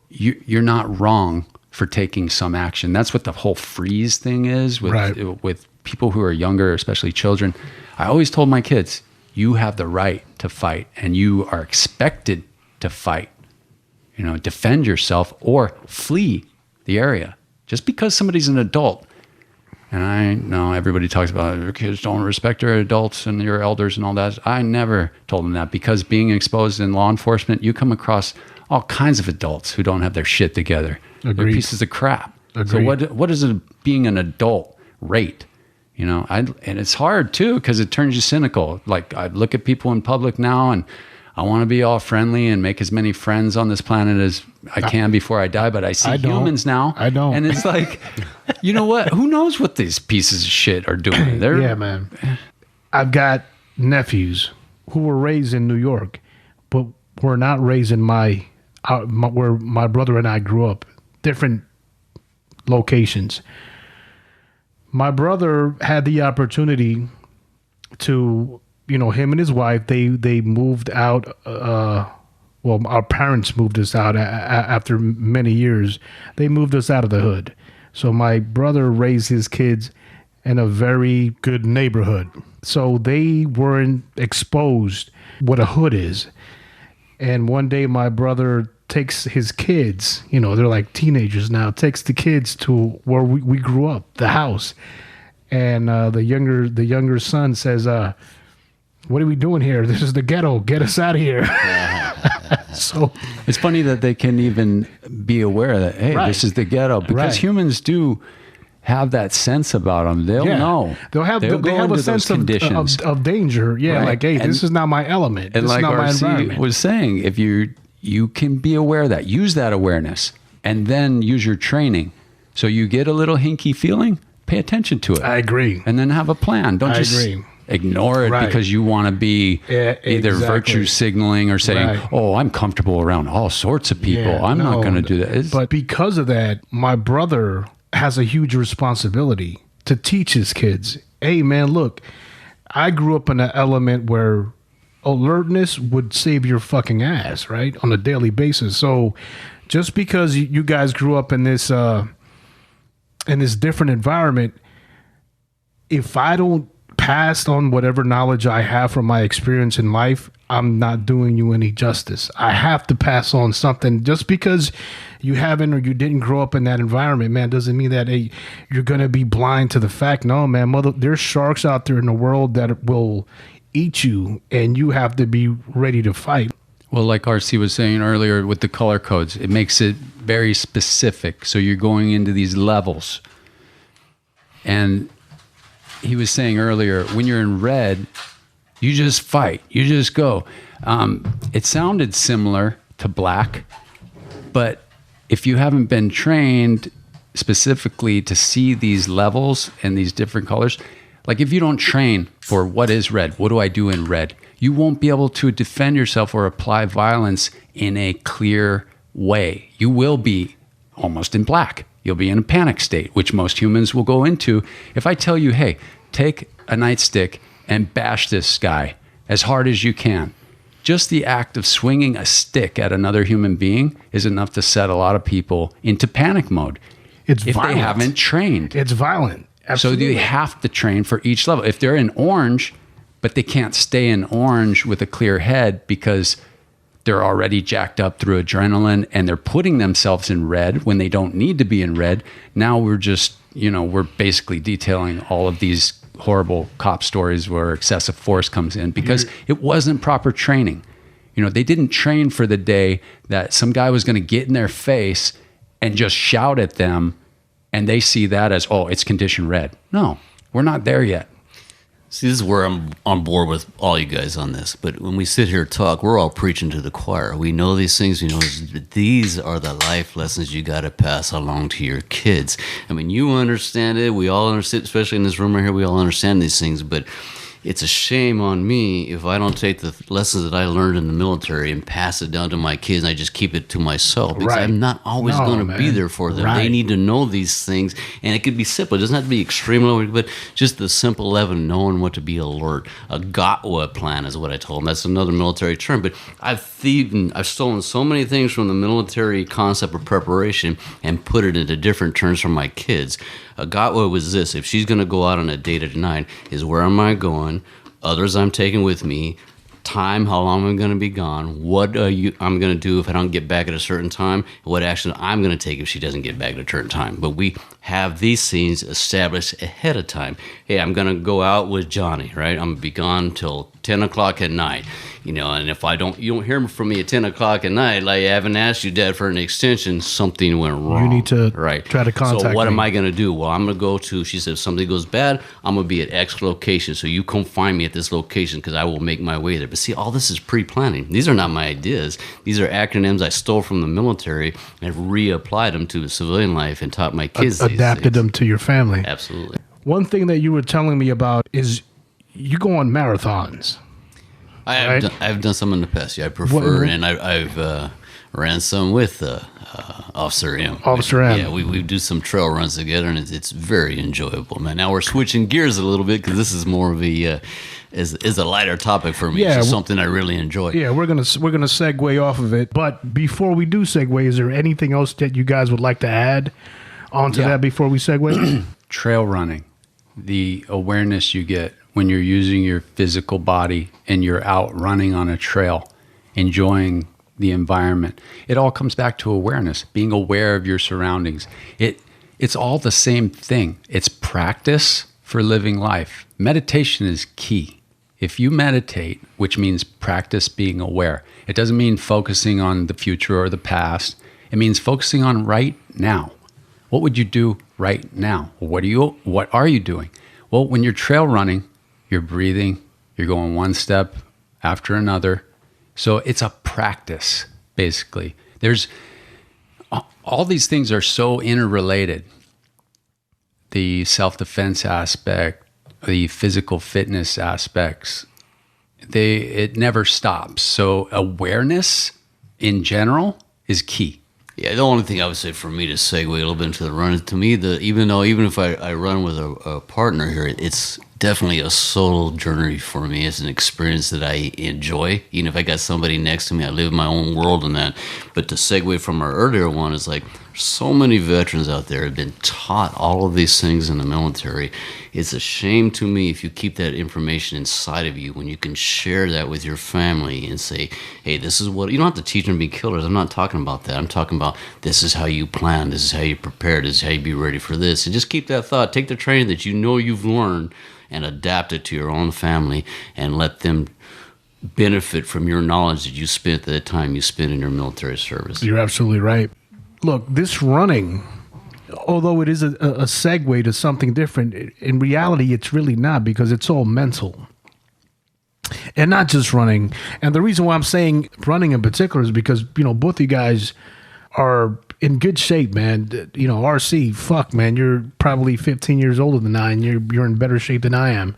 you're not wrong for taking some action. That's what the whole freeze thing is with people who are younger, especially children. I always told my kids, you have the right to fight, and you are expected to fight. Defend yourself or flee the area. Just because somebody's an adult. And I know everybody talks about your kids don't respect your adults and your elders and all that. I never told them that, because being exposed in law enforcement, you come across all kinds of adults who don't have their shit together. Agreed. They're pieces of crap. Agreed. So what does being an adult rate? And it's hard too, because it turns you cynical. Like, I look at people in public now, and I want to be all friendly and make as many friends on this planet as I can before I die. But I see humans now. I don't. And it's like, you know what? Who knows what these pieces of shit are doing? Yeah, man. I've got nephews who were raised in New York, but were not raised in where my brother and I grew up. Different locations. My brother had the opportunity to, him and his wife, they moved out. Our parents moved us out after many years. They moved us out of the hood. So my brother raised his kids in a very good neighborhood. So they weren't exposed what a hood is. And one day my brother takes his kids, you know, they're like teenagers now, takes the kids to where we grew up, the house. And the younger son says, what are we doing here? This is the ghetto. Get us out of here. So it's funny that they can even be aware that, hey, Right. this is the ghetto, because Right. humans do have that sense about them. They'll know. They'll have go a into those sense conditions. of danger. Yeah, Right. like, hey, And- this is not my element. And This like is not my RC environment. was saying, if you can be aware of that, use that awareness, and then use your training. So you get a little hinky feeling, pay attention to it. I agree. And then have a plan. Don't I just agree. ignore it Right. because you want to be Yeah, either exactly. virtue signaling or saying, Right. oh, I'm comfortable around all sorts of people. Yeah, I'm not no, going to do that. But because of that, my brother has a huge responsibility to teach his kids. Hey, man, look, I grew up in an element where alertness would save your fucking ass, right, on a daily basis. So just because you guys grew up in this different environment, if I don't pass on whatever knowledge I have from my experience in life, I'm not doing you any justice. I have to pass on something. Just because you haven't or you didn't grow up in that environment, man, doesn't mean that, hey, you're going to be blind to the fact. No, man, there's sharks out there in the world that will eat you, and you have to be ready to fight. Well, like RC was saying earlier with the color codes, it makes it very specific. So you're going into these levels. And he was saying earlier, when you're in red, you just fight. You just go. It sounded similar to black, but if you haven't been trained specifically to see these levels and these different colors, like if you don't train for what is red, what do I do in red, you won't be able to defend yourself or apply violence in a clear way. You will be almost in black. You'll be in a panic state, which most humans will go into. If I tell you, hey, take a nightstick and bash this guy as hard as you can, just the act of swinging a stick at another human being is enough to set a lot of people into panic mode. It's if violent. they haven't trained. It's violent. Absolutely. So they have to train for each level. If they're in orange, but they can't stay in orange with a clear head because they're already jacked up through adrenaline and they're putting themselves in red when they don't need to be in red. Now we're just, we're basically detailing all of these horrible cop stories where excessive force comes in because it wasn't proper training. They didn't train for the day that some guy was going to get in their face and just shout at them, and they see that as, oh, it's condition red. No, we're not there yet. See, this is where I'm on board with all you guys on this. But when we sit here and talk, we're all preaching to the choir. We know these things. We know these are the life lessons you got to pass along to your kids. I mean, you understand it. We all understand, especially in this room right here, we all understand these things. But it's a shame on me if I don't take the lessons that I learned in the military and pass it down to my kids and I just keep it to myself. Because I'm not always going to be there for them. They need to know these things. And it could be simple. It doesn't have to be extreme, but just the simple level of knowing what to be alert. A GOTWA plan is what I told them. That's another military term. But I've stolen so many things from the military concept of preparation and put it into different terms for my kids. A GOTWA was this: if she's going to go out on a date tonight, is where am I going? Others I'm taking with me. Time, how long I'm going to be gone. What I'm going to do if I don't get back at a certain time. What action I'm going to take if she doesn't get back at a certain time. But we have these scenes established ahead of time. Hey, I'm going to go out with Johnny, right? I'm going to be gone till 10 o'clock at night. And if you don't hear from me at 10 o'clock at night, like I haven't asked you, Dad, for an extension, something went wrong. You need to try to contact So what me. am I going to do? Well, I'm going to go to, she said, if something goes bad, I'm going to be at X location. So you come find me at this location because I will make my way there. But see, all this is pre-planning. These are not my ideas. These are acronyms I stole from the military and have reapplied them to civilian life and taught my kids these adapted things. them to your family. Absolutely. One thing that you were telling me about is you go on marathons. I've done some in the past. Yeah, I prefer, and I've ran some with Officer M. Officer M. Yeah, we do some trail runs together, and it's very enjoyable, man. Now we're switching gears a little bit because this is more of a is a lighter topic for me. Yeah, it's something I really enjoy. Yeah, we're gonna segue off of it. But before we do segue, is there anything else that you guys would like to add onto that before we segue? Trail running. the awareness you get when you're using your physical body and you're out running on a trail, enjoying the environment. It all comes back to awareness, being aware of your surroundings. It's all the same thing. It's practice for living life. Meditation is key. If you meditate, which means practice being aware, it doesn't mean focusing on the future or the past. It means focusing on right now. What would you do right now? What are you doing? Well, when you're trail running, you're breathing, you're going one step after another. So it's a practice, basically. There's all these things are so interrelated. The self-defense aspect, the physical fitness aspects, it never stops. So awareness in general is key. Yeah, the only thing I would say for me to segue a little bit into the run, to me, even if I run with a partner here, it's definitely a solo journey for me. It's an experience that I enjoy. Even if I got somebody next to me, I live in my own world in that. But to segue from our earlier one is like, so many veterans out there have been taught all of these things in the military. It's a shame to me if you keep that information inside of you when you can share that with your family and say, hey, this is what, you don't have to teach them to be killers. I'm not talking about that. I'm talking about this is how you plan, this is how you prepare, this is how you be ready for this. And just keep that thought. Take the training that you know you've learned and adapt it to your own family and let them benefit from your knowledge that you spent the time you spent in your military service. You're absolutely right. Look, this running, although it is a segue to something different, in reality, it's really not, because it's all mental. And not just running. And the reason why I'm saying running in particular is because, both you guys are in good shape, man. RC, fuck, man, you're probably 15 years older than I, and you're in better shape than I am.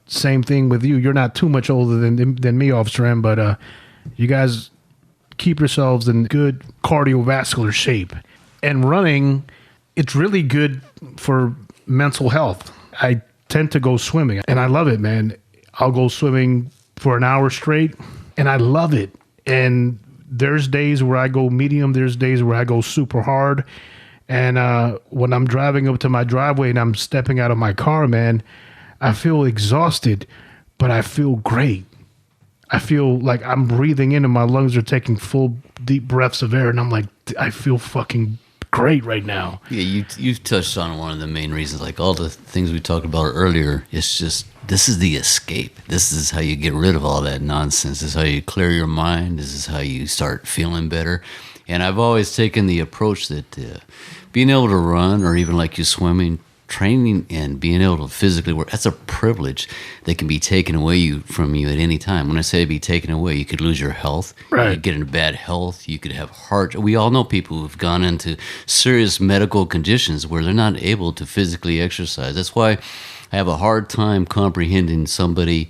Same thing with you. You're not too much older than me, Officer M, but you guys keep yourselves in good cardiovascular shape. And running, it's really good for mental health. I tend to go swimming, and I love it, man. I'll go swimming for an hour straight, and I love it. And there's days where I go medium, there's days where I go super hard. And when I'm driving up to my driveway and I'm stepping out of my car, man, I feel exhausted, but I feel great. I feel like I'm breathing in and my lungs are taking full, deep breaths of air. And I'm like, I feel fucking great right now. Yeah, you've touched on one of the main reasons, like all the things we talked about earlier. It's just, this is the escape. This is how you get rid of all that nonsense. This is how you clear your mind. This is how you start feeling better. And I've always taken the approach that being able to run, or even like you swimming, training and being able to physically work, that's a privilege that can be taken away from you at any time. When I say be taken away, you could lose your health. Right. You could get into bad health. You could have heart. We all know people who've gone into serious medical conditions where they're not able to physically exercise. That's why I have a hard time comprehending somebody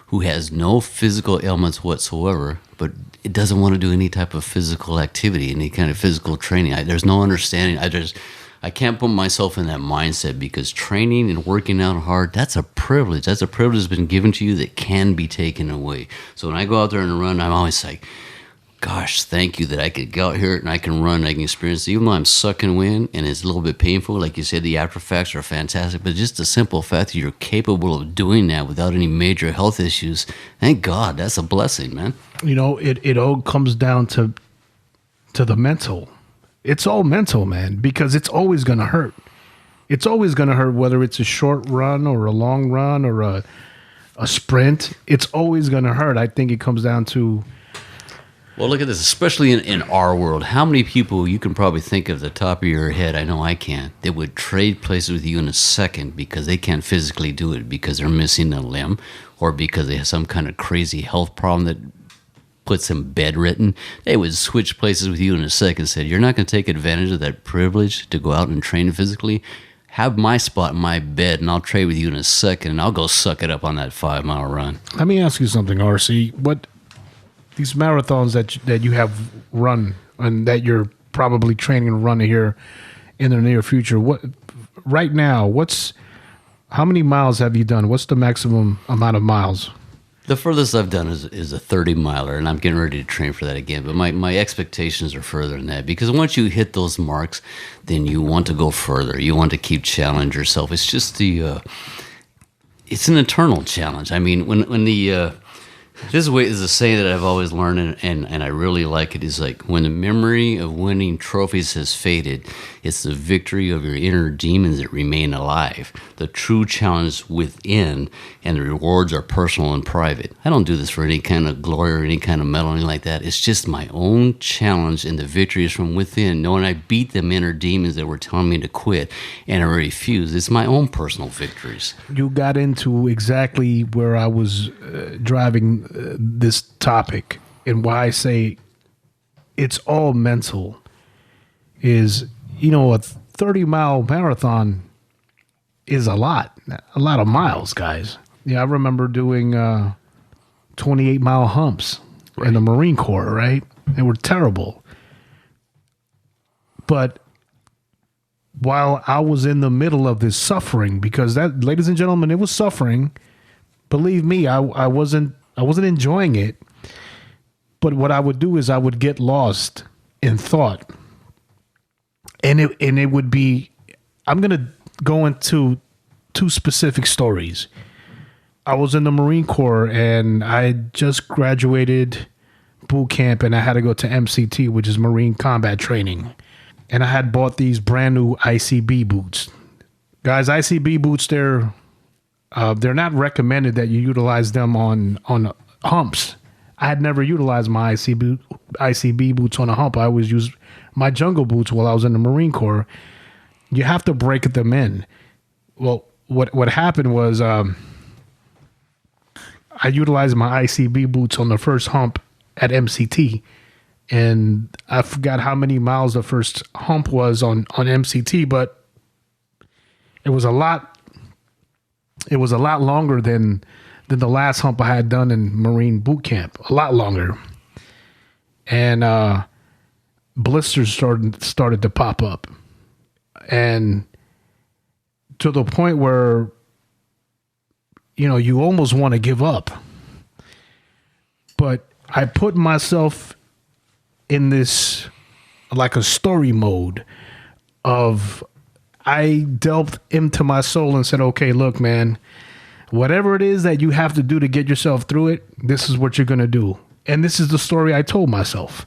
who has no physical ailments whatsoever, but it doesn't want to do any type of physical activity, any kind of physical training. There's no understanding. I can't put myself in that mindset, because training and working out hard, that's a privilege. That's a privilege that's been given to you that can be taken away. So when I go out there and run, I'm always like, gosh, thank you that I could go out here and I can run and I can experience it. Even though I'm sucking wind and it's a little bit painful, like you said, the after effects are fantastic, but just the simple fact that you're capable of doing that without any major health issues, thank God, that's a blessing, man. It all comes down to the mental. It's all mental, man, because it's always going to hurt. It's always going to hurt, whether it's a short run or a long run or a sprint. It's always going to hurt. I think it comes down to... Well, look at this, especially in our world. How many people you can probably think of the top of your head, I know I can, that would trade places with you in a second because they can't physically do it, because they're missing a limb, or because they have some kind of crazy health problem that puts them bedridden. They would switch places with you in a second. Said, you're not going to take advantage of that privilege to go out and train physically? Have my spot in my bed, and I'll trade with you in a second, and I'll go suck it up on that 5-mile run. Let me ask you something, RC. What these marathons that you have run and that you're probably training to run here in the near future, what right now? How many miles have you done? What's the maximum amount of miles? The furthest I've done is a 30-miler, and I'm getting ready to train for that again. But my expectations are further than that, because once you hit those marks, then you want to go further. You want to keep challenging yourself. It's just it's an eternal challenge. I mean, when the this is a saying that I've always learned, and I really like it. Is like, when the memory of winning trophies has faded, it's the victory of your inner demons that remain alive. The true challenge within, and the rewards are personal and private. I don't do this for any kind of glory or any kind of medal or anything like that. It's just my own challenge, and the victory is from within, knowing I beat them inner demons that were telling me to quit, and I refused. It's my own personal victories. You got into exactly where I was driving this topic, and why I say it's all mental is, a 30-mile marathon is a lot of miles, guys. Yeah, I remember doing 28-mile humps in the Marine Corps, right? They were terrible. But while I was in the middle of this suffering, because that, ladies and gentlemen, it was suffering. Believe me, I wasn't enjoying it. But what I would do is I would get lost in thought. And it would be, I'm going to go into two specific stories. I was in the Marine Corps, and I just graduated boot camp, and I had to go to MCT, which is Marine Combat Training. And I had bought these brand new ICB boots. Guys, ICB boots, they're not recommended that you utilize them on humps. I had never utilized my ICB boots on a hump. I always used my jungle boots while I was in the Marine Corps. You have to break them in. Well, what happened was I utilized my ICB boots on the first hump at MCT, and I forgot how many miles the first hump was on MCT, but it was a lot longer than the last hump I had done in Marine boot camp. A lot longer. And blisters started to pop up. And to the point where, you almost want to give up. But I put myself in this, like, a story mode of, I delved into my soul and said, okay, look, man, whatever it is that you have to do to get yourself through it, this is what you're going to do. And this is the story I told myself.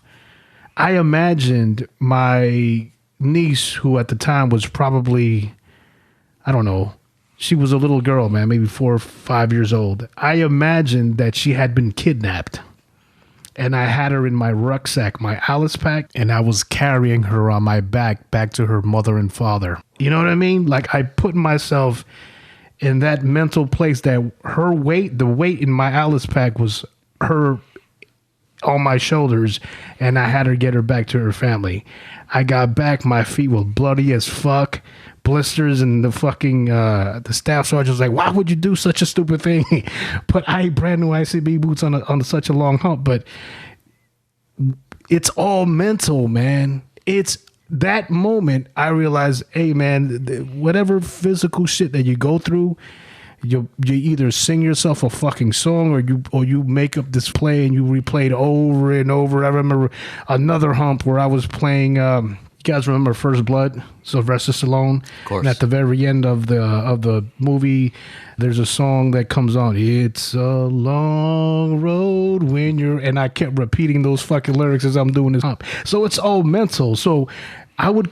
I imagined my niece, who at the time was probably, I don't know, she was a little girl, man, maybe 4 or 5 years old. I imagined that she had been kidnapped. And I had her in my rucksack, my Alice pack, and I was carrying her on my back to her mother and father. You know what I mean? Like, I put myself in that mental place that her weight, the weight in my Alice pack was her on my shoulders, and I had her get her back to her family. I got back, my feet were bloody as fuck, blisters, and the fucking the staff sergeant was like, why would you do such a stupid thing? But I brand new ICB boots on such a long hump. But it's all mental, man. It's that moment I realized, hey, man, whatever physical shit that you go through, you either sing yourself a fucking song, or you make up this play and you replay it over and over. I remember another hump where I was playing. You guys remember First Blood? Sylvester Stallone. Of course. And at the very end of the movie, there's a song that comes on. It's a long road when you're, and I kept repeating those fucking lyrics as I'm doing this hump. So it's all mental. So I would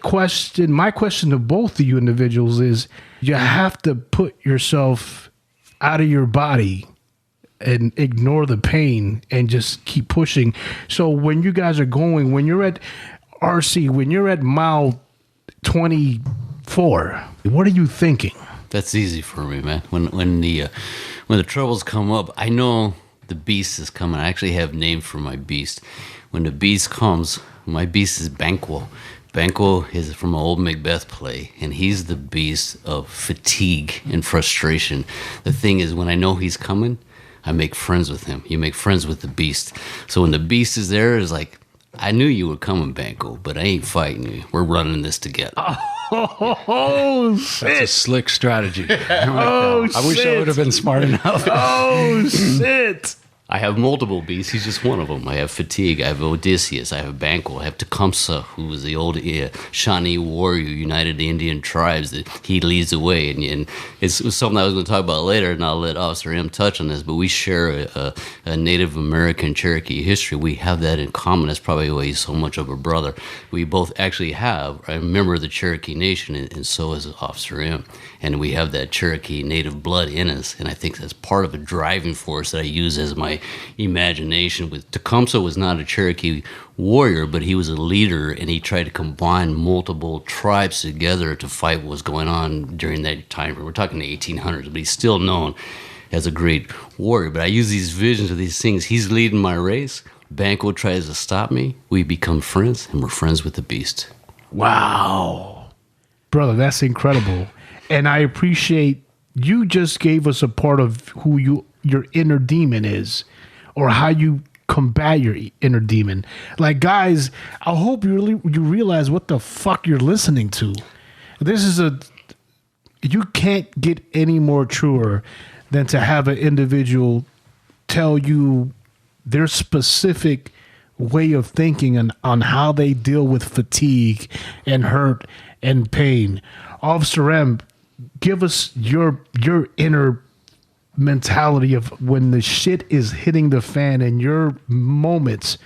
my question to both of you individuals is, you have to put yourself out of your body and ignore the pain and just keep pushing. So when you guys are going, when you're at RC, when you're at mile 24, what are you thinking? That's easy for me, man. When the troubles come up, I know the beast is coming. I actually have names for my beast. When the beast comes, my beast is Banquo. Banquo is from an old Macbeth play, and he's the beast of fatigue and frustration. The thing is, when I know he's coming, I make friends with him. You make friends with the beast. So when the beast is there, it's like, I knew you were coming, Banquo, but I ain't fighting you. We're running this together. Oh, shit. That's a slick strategy. Oh, I wish I would have been smart enough. Oh, shit. I have multiple beasts. He's just one of them. I have Fatigue. I have Odysseus. I have Banquo. I have Tecumseh, who was the old Shawnee warrior, united the Indian tribes. That he leads the way, and it's something I was going to talk about later, and I'll let Officer M touch on this. But we share a Native American Cherokee history. We have that in common. That's probably why he's so much of a brother. We both actually have a member of the Cherokee Nation, and so is Officer M. And we have that Cherokee Native blood in us, and I think that's part of a driving force that I use as my imagination. With Tecumseh was not a Cherokee warrior, but he was a leader, and he tried to combine multiple tribes together to fight what was going on during that time. We're talking the 1800s, but he's still known as a great warrior. But I use these visions of these things. He's leading my race. Banquo tries to stop me. We become friends, and we're friends with the beast. Wow. Brother, that's incredible. And I appreciate you just gave us a part of who your inner demon is, or how you combat your inner demon. Like, guys, I hope you realize what the fuck you're listening to. You can't get any more truer than to have an individual tell you their specific way of thinking on how they deal with fatigue and hurt and pain. Officer M, give us your inner mentality of when the shit is hitting the fan and your moments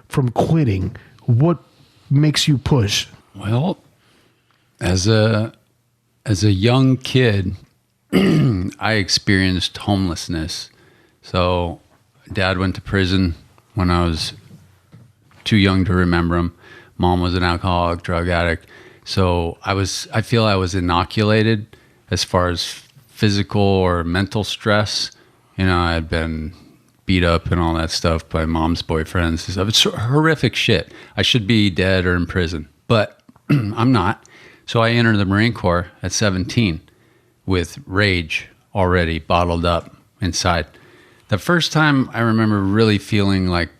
from quitting. What makes you push? Well, as a young kid, I experienced homelessness. So Dad went to prison when I was too young to remember him. Mom was an alcoholic, drug addict. So I feel I was inoculated as far as physical or mental stress. You know, I had been beat up and all that stuff by mom's boyfriends and stuff. It's horrific shit. I should be dead or in prison, but I'm not. So I entered the Marine Corps at 17 with rage already bottled up inside. The first time I remember really feeling like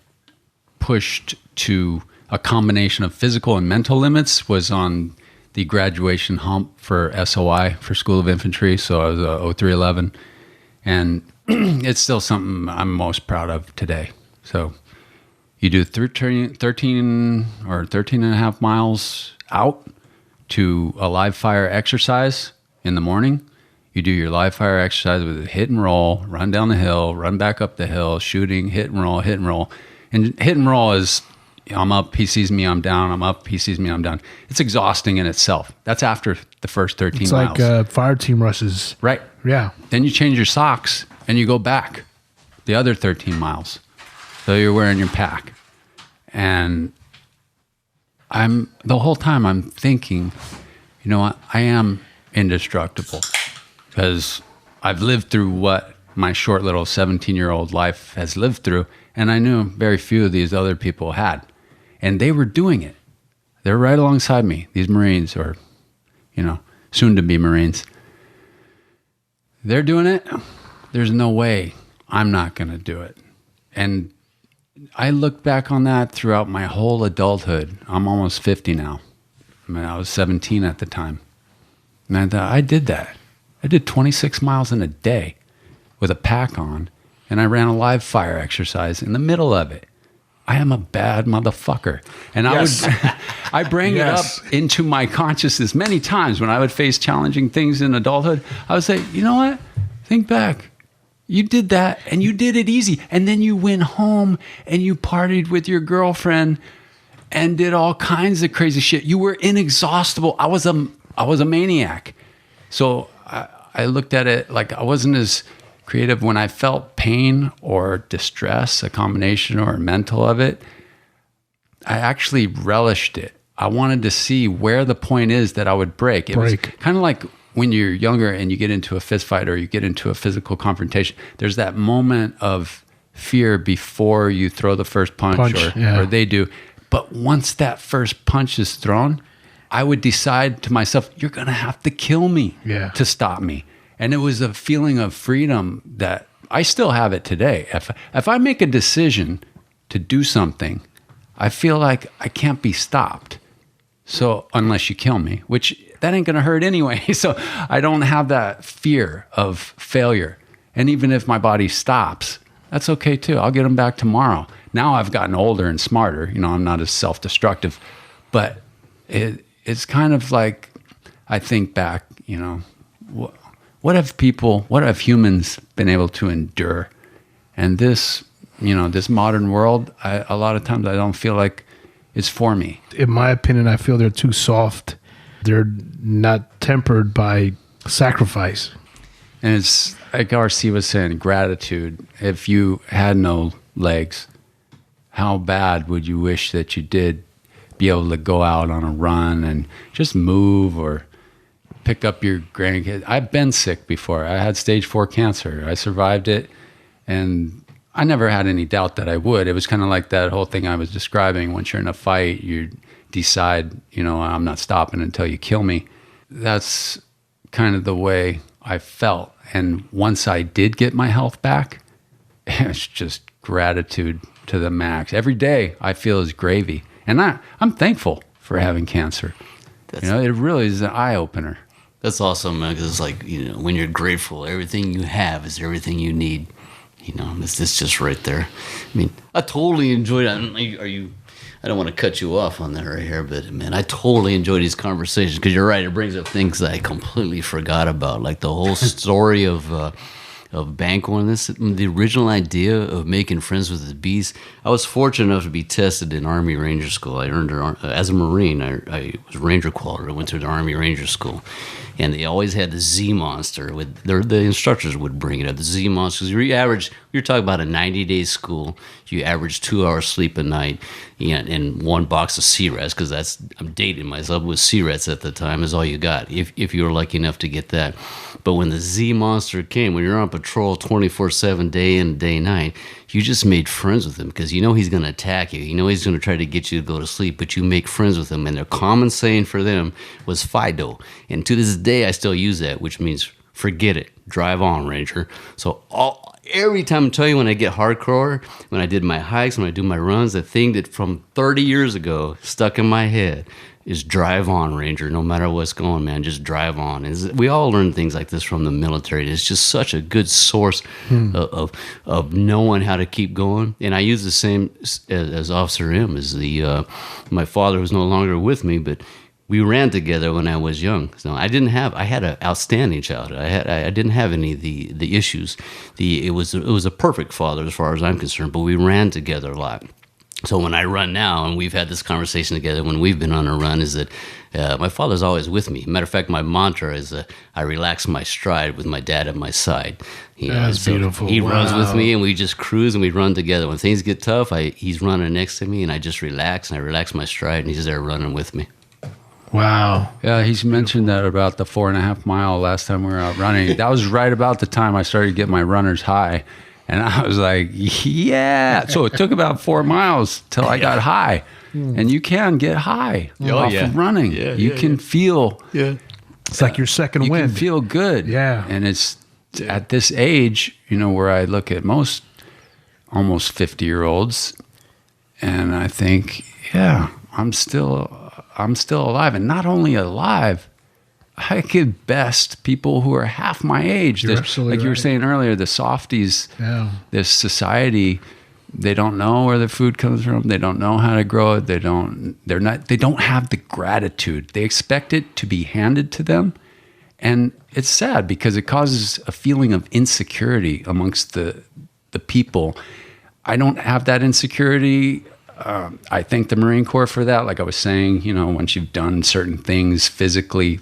pushed to a combination of physical and mental limits was on the graduation hump for SOI, for School of Infantry. So I was a 0311, and it's still something I'm most proud of today. So you do 13 or 13 and a half miles out to a live fire exercise in the morning. You do your live fire exercise with a hit and roll, run down the hill, run back up the hill, shooting, hit and roll, hit and roll. And hit and roll is, I'm up, he sees me, I'm down, I'm up, he sees me, I'm down. It's exhausting in itself. That's after the first 13 miles. It's like fire team rushes. Right. Yeah. Then you change your socks and you go back the other 13 miles. So you're wearing your pack. And the whole time I'm thinking, you know what, I am indestructible because I've lived through what my short little 17-year-old life has lived through. And I knew very few of these other people had. And they were doing it. They're right alongside me, these Marines, or, you know, soon to be Marines. They're doing it. There's no way I'm not going to do it. And I look back on that throughout my whole adulthood. I'm almost 50 now. I mean, I was 17 at the time. And I thought, I did that. I did 26 miles in a day with a pack on, and I ran a live fire exercise in the middle of it. I am a bad motherfucker. And I bring it up into my consciousness many times when I would face challenging things in adulthood. I would say, you know what? Think back. You did that and you did it easy. And then you went home and you partied with your girlfriend and did all kinds of crazy shit. You were inexhaustible. I was a maniac. So I looked at it like I wasn't as creative when I felt pain or distress, a combination or mental of it. I actually relished it. I wanted to see where the point is that I would break. It was kind of like when you're younger and you get into a fist fight or you get into a physical confrontation. There's that moment of fear before you throw the first punch or they do. But once that first punch is thrown, I would decide to myself, you're going to have to kill me to stop me. And it was a feeling of freedom that I still have it today. If I make a decision to do something, I feel like I can't be stopped. So unless you kill me, which that ain't going to hurt anyway. So I don't have that fear of failure. And even if my body stops, That's okay too. I'll get them back tomorrow. Now I've gotten older and smarter. I'm not as self-destructive, but it's kind of like I think back, what have humans been able to endure? And this, this modern world, a lot of times I don't feel like it's for me. In my opinion, I feel they're too soft. They're not tempered by sacrifice. And it's like RC was saying, gratitude. If you had no legs, how bad would you wish that you did be able to go out on a run and just move or pick up your grandkids? I've been sick before. I had stage 4 cancer. I survived it, and I never had any doubt that I would. It was kind of like that whole thing I was describing. Once you're in a fight, you decide, I'm not stopping until you kill me. That's kind of the way I felt. And once I did get my health back, it's just gratitude to the max. Every day I feel is gravy. And I'm thankful for having cancer. It really is an eye-opener. That's awesome, man, because it's like, when you're grateful, everything you have is everything you need. It's just right there. I mean, I totally enjoyed it. I don't want to cut you off on that right here, but man, I totally enjoy these conversations because you're right. It brings up things that I completely forgot about, like the whole story of Banco on this. The original idea of making friends with the bees. I was fortunate enough to be tested in Army Ranger School. I earned as a Marine. I was Ranger qualified. I went to the Army Ranger School, and they always had the Z monster. The instructors would bring it up. The Z monster. You're talking about a 90-day school. You average 2 hours sleep a night, and 1 box of C-rats, because I'm dating myself with C-rats at the time is all you got if you were lucky enough to get that. But when the Z monster came, when you're on patrol 24/7, day in, day night, you just made friends with him because he's going to attack you. He's going to try to get you to go to sleep, but you make friends with him. And their common saying for them was Fido. And to this day, I still use that, which means forget it. Drive on, Ranger. So every time I tell you when I get hardcore, when I did my hikes, when I do my runs, the thing that from 30 years ago stuck in my head is drive on, Ranger. No matter what's going, man, just drive on. We all learn things like this from the military. It's just such a good source of knowing how to keep going. And I use the same as Officer M. As my father, who's no longer with me, but we ran together when I was young. So I had an outstanding childhood. I didn't have any of the issues. It was a perfect father as far as I'm concerned. But we ran together a lot. So when I run now, and we've had this conversation together when we've been on a run, is that my father's always with me. Matter of fact, my mantra is I relax my stride with my dad at my side. That's beautiful. He runs with me, and we just cruise and we run together. When things get tough, he's running next to me, and I just relax, and I relax my stride, and he's there running with me. Wow. Yeah, he's mentioned that about the 4.5 mile last time we were out running. That was right about the time I started to get my runner's high. And I was like, yeah. So it took about 4 miles till I got high. And you can get high off of running. Yeah, you can feel. Yeah. It's like your second wind. You can feel good. Yeah. And it's at this age, where I look at most almost 50-year-olds, and I think, yeah, I'm still alive. And not only alive, I could best people who are half my age. You're absolutely like you were saying earlier, the softies, this society, they don't know where the food comes from. They don't know how to grow it. They don't have the gratitude. They expect it to be handed to them. And it's sad because it causes a feeling of insecurity amongst the people. I don't have that insecurity. I thank the Marine Corps for that. Like I was saying, once you've done certain things physically,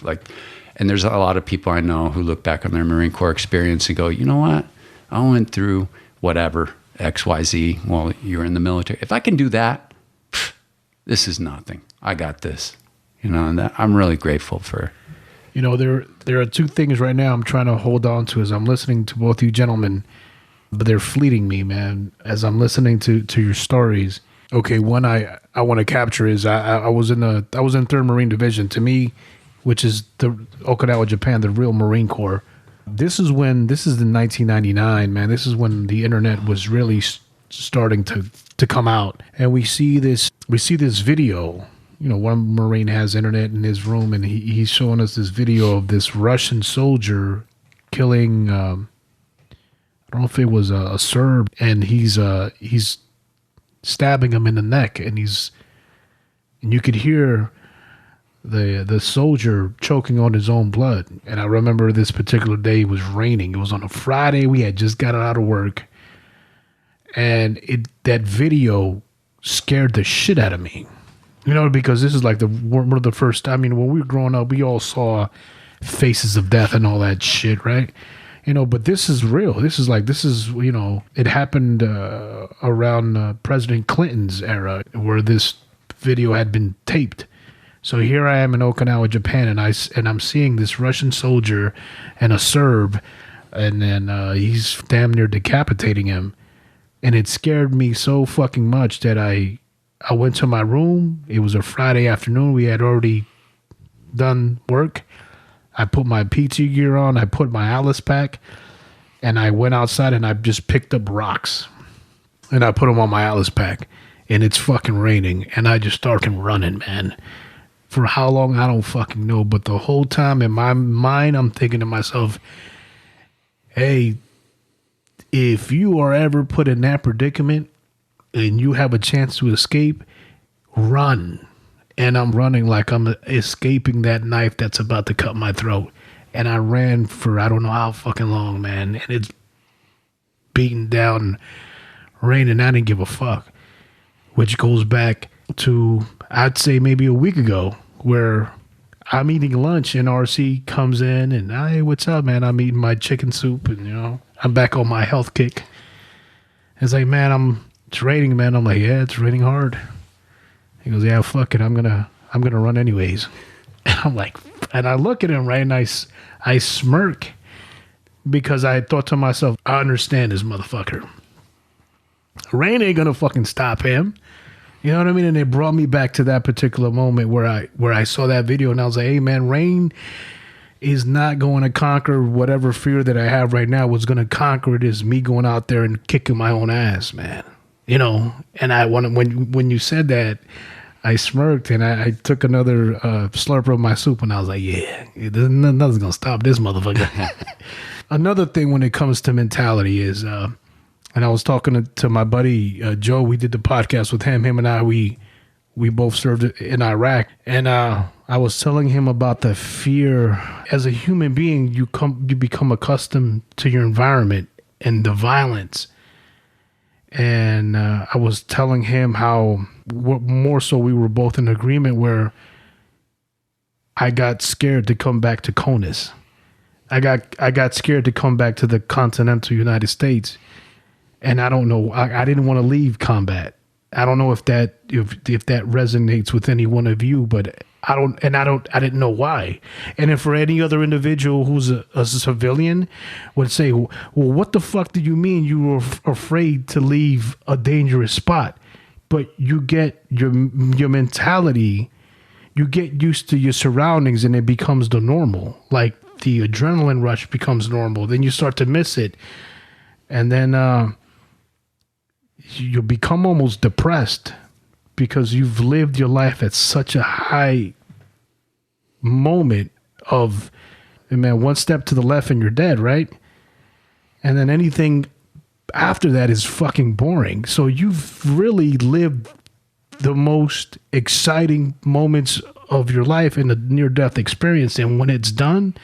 and there's a lot of people I know who look back on their Marine Corps experience and go, you know what? I went through whatever, XYZ, while you're in the military. If I can do that, this is nothing. I got this. And that, I'm really grateful for. There are 2 things right now I'm trying to hold on to as I'm listening to both you gentlemen, but they're fleeting me, man, as I'm listening to your stories. Okay, one I want to capture is I was in 3rd Marine Division. To me, which is the Okinawa, Japan, the real Marine Corps. This is in 1999, man. This is when the internet was really starting to come out, and we see this video. One Marine has internet in his room, and he's showing us this video of this Russian soldier killing I don't know if it was a Serb, and he's stabbing him in the neck, and you could hear the soldier choking on his own blood. And I remember this particular day, it was raining. It was on a Friday. We had just got out of work, and that video scared the shit out of me. You know, because this is like one of the first. I mean, when we were growing up, we all saw Faces of Death and all that shit, right? You know, but this is real. This is, you know, it happened around President Clinton's era where this video had been taped. So here I am in Okinawa, Japan, and I'm seeing this Russian soldier and a Serb, and then he's damn near decapitating him. And it scared me so fucking much that I went to my room. It was a Friday afternoon. We had already done work. I put my PT gear on. I put my Alice pack, and I went outside and I just picked up rocks, and I put them on my Alice pack. And it's fucking raining, and I just started running, man. For how long, I don't fucking know. But the whole time in my mind, I'm thinking to myself, hey, if you are ever put in that predicament and you have a chance to escape, run. And I'm running like I'm escaping that knife that's about to cut my throat. And I ran for I don't know how fucking long, man. And it's beating down, raining. I didn't give a fuck. Which goes back to, I'd say maybe a week ago, where I'm eating lunch and RC comes in and, hey, what's up, man? I'm eating my chicken soup and, you know, I'm back on my health kick. It's like, man, it's raining, man. I'm like, yeah, it's raining hard. He goes, yeah, fuck it. I'm gonna run anyways. And I'm like, and I look at him, right, and I smirk because I thought to myself, I understand this motherfucker. Rain ain't gonna fucking stop him. You know what I mean? And it brought me back to that particular moment where I saw that video and I was like, hey man, rain is not going to conquer whatever fear that I have right now. What's going to conquer it is me going out there and kicking my own ass, man. You know, and when you said that, I smirked and I took another slurp of my soup and I was like, yeah, nothing's going to stop this motherfucker. Another thing when it comes to mentality is, and I was talking to my buddy, Joe, we did the podcast with him and I, we both served in Iraq. And I was telling him about the fear. As a human being, you become accustomed to your environment and the violence. And I was telling him how more so we were both in agreement where I got scared to come back to CONUS. I got scared to come back to the continental United States. And I don't know, I didn't want to leave combat. I don't know if that resonates with any one of you, but I didn't know why. And if for any other individual who's a civilian would say, well, what the fuck do you mean you were afraid to leave a dangerous spot? But you get your mentality, you get used to your surroundings and it becomes the normal. Like the adrenaline rush becomes normal. Then you start to miss it. And then you become almost depressed because you've lived your life at such a high moment of, man, one step to the left and you're dead, right? And then anything after that is fucking boring. So you've really lived the most exciting moments of your life in a near-death experience. And when it's done,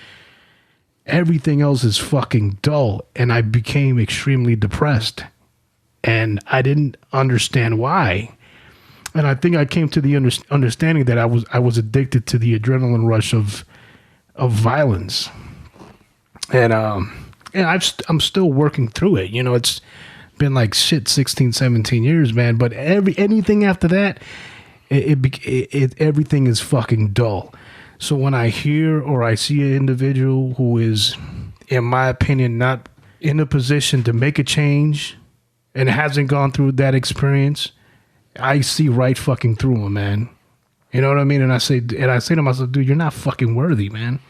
everything else is fucking dull. And I became extremely depressed. And I didn't understand why. And I think I came to the understanding that I was addicted to the adrenaline rush of violence. And I'm still working through it. You know, it's been like 16, 17 years, man. But anything after that, everything is fucking dull. So when I hear or I see an individual who is, in my opinion, not in a position to make a change and hasn't gone through that experience, I see right fucking through him, man. You know what I mean? And I say to myself, dude, you're not fucking worthy, man.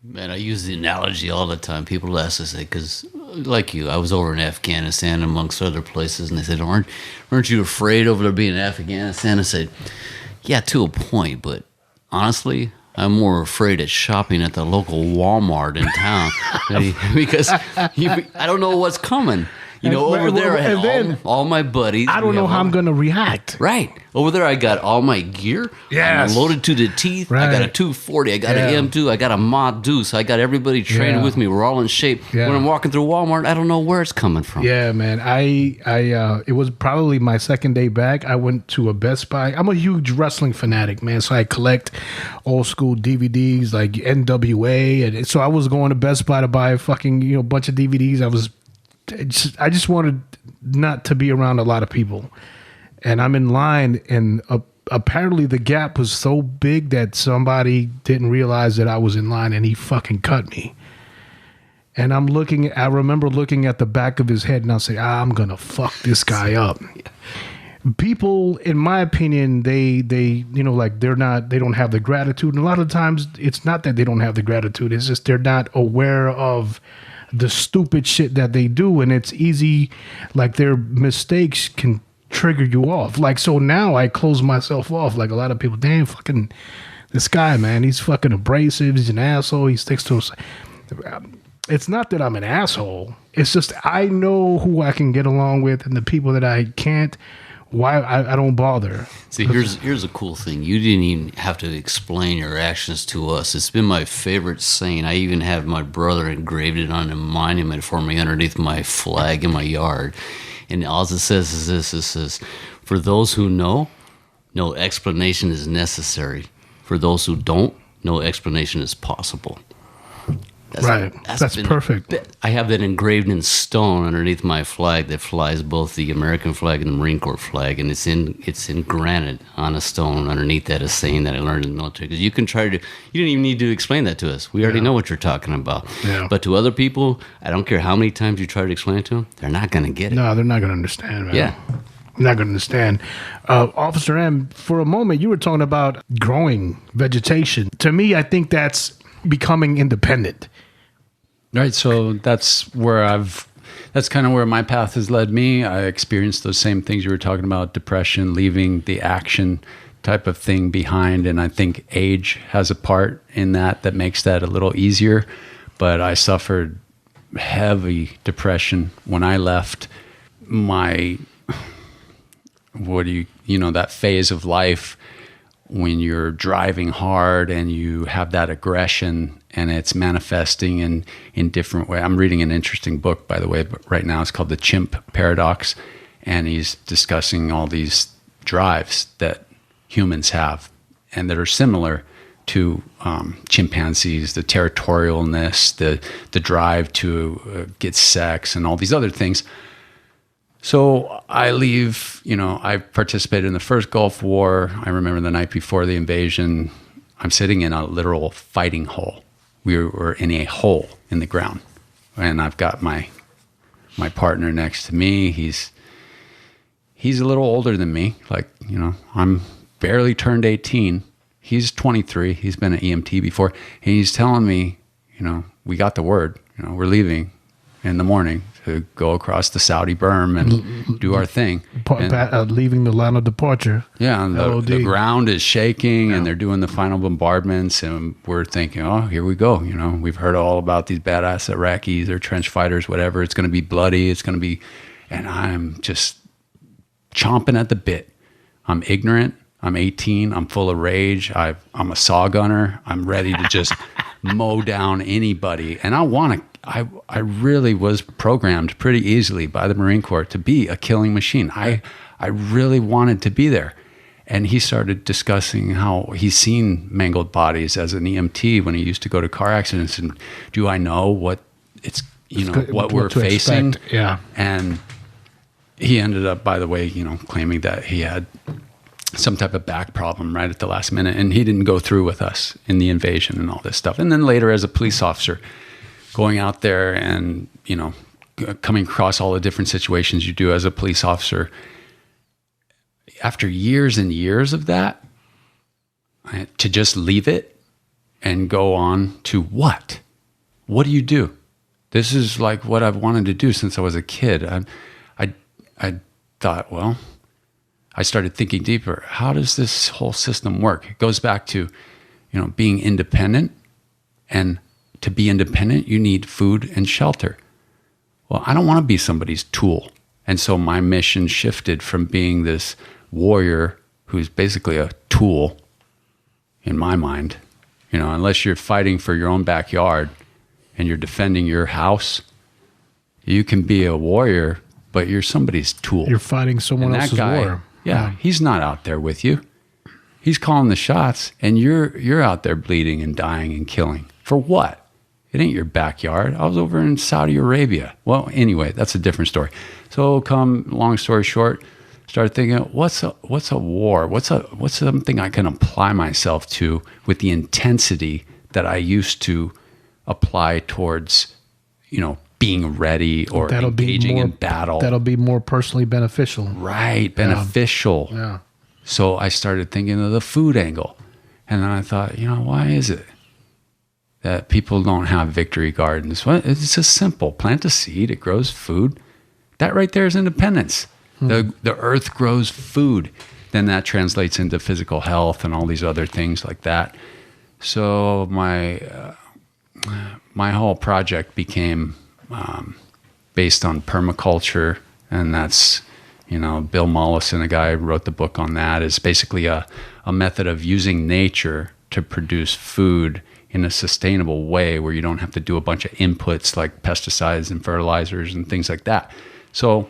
Man, I use the analogy all the time. People ask us, because like you, I was over in Afghanistan amongst other places, and they said, aren't you afraid over there being in Afghanistan? I said, yeah, to a point, but honestly, I'm more afraid of shopping at the local Walmart in town because I don't know what's coming. You know, over there I had all my buddies. I don't know how I'm going to react. Right. Over there I got all my gear. Yes. I'm loaded to the teeth. Right. I got a 240. I got an M2. I got a Mod Deuce. I got everybody training with me. We're all in shape. Yeah. When I'm walking through Walmart, I don't know where it's coming from. Yeah, man. It was probably my second day back. I went to a Best Buy. I'm a huge wrestling fanatic, man. So I collect old school DVDs like NWA. And so I was going to Best Buy to buy a fucking, bunch of DVDs. I just wanted not to be around a lot of people. And I'm in line, and apparently the gap was so big that somebody didn't realize that I was in line, and he fucking cut me. And I remember looking at the back of his head, and I say, I'm going to fuck this guy up. People, in my opinion, they don't have the gratitude. And a lot of times it's not that they don't have the gratitude. It's just they're not aware of the stupid shit that they do, and it's easy, like their mistakes can trigger you off. Like, so now I close myself off. Like a lot of people, damn, fucking this guy, man, he's fucking abrasive, he's an asshole, he sticks to us. It's not that I'm an asshole, it's just I know who I can get along with, and the people that I can't, why I don't bother. See, here's a cool thing. You didn't even have to explain your actions to us. It's been my favorite saying. I even have my brother engraved it on a monument for me underneath my flag in my yard. And all it says is this: it says, for those who know, no explanation is necessary. For those who don't, no explanation is possible. That's perfect. I have that engraved in stone underneath my flag that flies both the American flag and the Marine Corps flag, and it's in granite on a stone underneath that, is saying that I learned in the military. Because you don't even need to explain that to us. We already know what you're talking about. Yeah. But to other people, I don't care how many times you try to explain it to them, they're not going to get it. No, they're not going to understand, man. Yeah. I'm not going to understand. Officer M, for a moment, you were talking about growing vegetation. To me, I think that's becoming independent. Right. So that's kind of where my path has led me. I experienced those same things you were talking about, depression, leaving the action type of thing behind. And I think age has a part in that makes that a little easier. But I suffered heavy depression when I left that phase of life when you're driving hard and you have that aggression and it's manifesting in different ways. I'm reading an interesting book, by the way, but right now it's called The Chimp Paradox, and he's discussing all these drives that humans have and that are similar to chimpanzees, the territorialness, the drive to get sex and all these other things. So I leave, I participated in the first Gulf War. I remember the night before the invasion, I'm sitting in a literal fighting hole. We were in a hole in the ground. And I've got my partner next to me. He's a little older than me. Like, I'm barely turned 18. He's 23. He's been an EMT before. And he's telling me, we got the word, we're leaving in the morning to go across the Saudi berm and do our thing. Leaving the line of departure. Yeah, and the ground is shaking, and they're doing the final bombardments, and we're thinking, oh, here we go. We've heard all about these badass Iraqis or trench fighters, whatever. It's going to be bloody. It's going to be, and I'm just chomping at the bit. I'm ignorant. I'm 18. I'm full of rage. I'm a saw gunner. I'm ready to just mow down anybody, and I really was programmed pretty easily by the Marine Corps to be a killing machine. I really wanted to be there. And he started discussing how he's seen mangled bodies as an EMT when he used to go to car accidents. And do I know what what we're facing? Expect. Yeah. And he ended up, by the way, claiming that he had some type of back problem right at the last minute. And he didn't go through with us in the invasion and all this stuff. And then later as a police officer, going out there and, coming across all the different situations you do as a police officer. After years and years of that, to just leave it and go on to what? What do you do? This is like what I've wanted to do since I was a kid. I thought, well, I started thinking deeper. How does this whole system work? It goes back to, being independent. And to be independent, you need food and shelter. Well, I don't want to be somebody's tool. And so my mission shifted from being this warrior who's basically a tool in my mind. Unless you're fighting for your own backyard and you're defending your house, you can be a warrior, but you're somebody's tool. You're fighting someone else's war. Yeah, he's not out there with you. He's calling the shots, and you're out there bleeding and dying and killing. For what? It ain't your backyard. I was over in Saudi Arabia. Well, anyway, that's a different story. So long story short, started thinking, what's a war? What's something I can apply myself to with the intensity that I used to apply towards, being ready or engaging in battle. That'll be more personally beneficial. Right, beneficial. Yeah. So I started thinking of the food angle. And then I thought, why is it that people don't have victory gardens? Well, it's just simple. Plant a seed, it grows food. That right there is independence. The earth grows food. Then that translates into physical health and all these other things like that. So my whole project became based on permaculture, and that's Bill Mollison, a guy who wrote the book on that, is basically a method of using nature to produce food in a sustainable way where you don't have to do a bunch of inputs like pesticides and fertilizers and things like that. So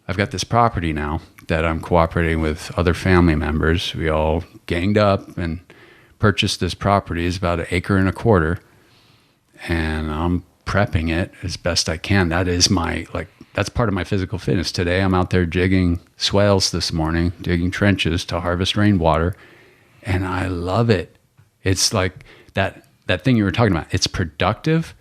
I've got this property now that I'm cooperating with other family members. We all ganged up and purchased this property. It's about 1.25 acres, and I'm prepping it as best I can. That is that's part of my physical fitness. Today I'm out there digging swales this morning, digging trenches to harvest rainwater, and I love it. It's like that thing you were talking about. It's productive,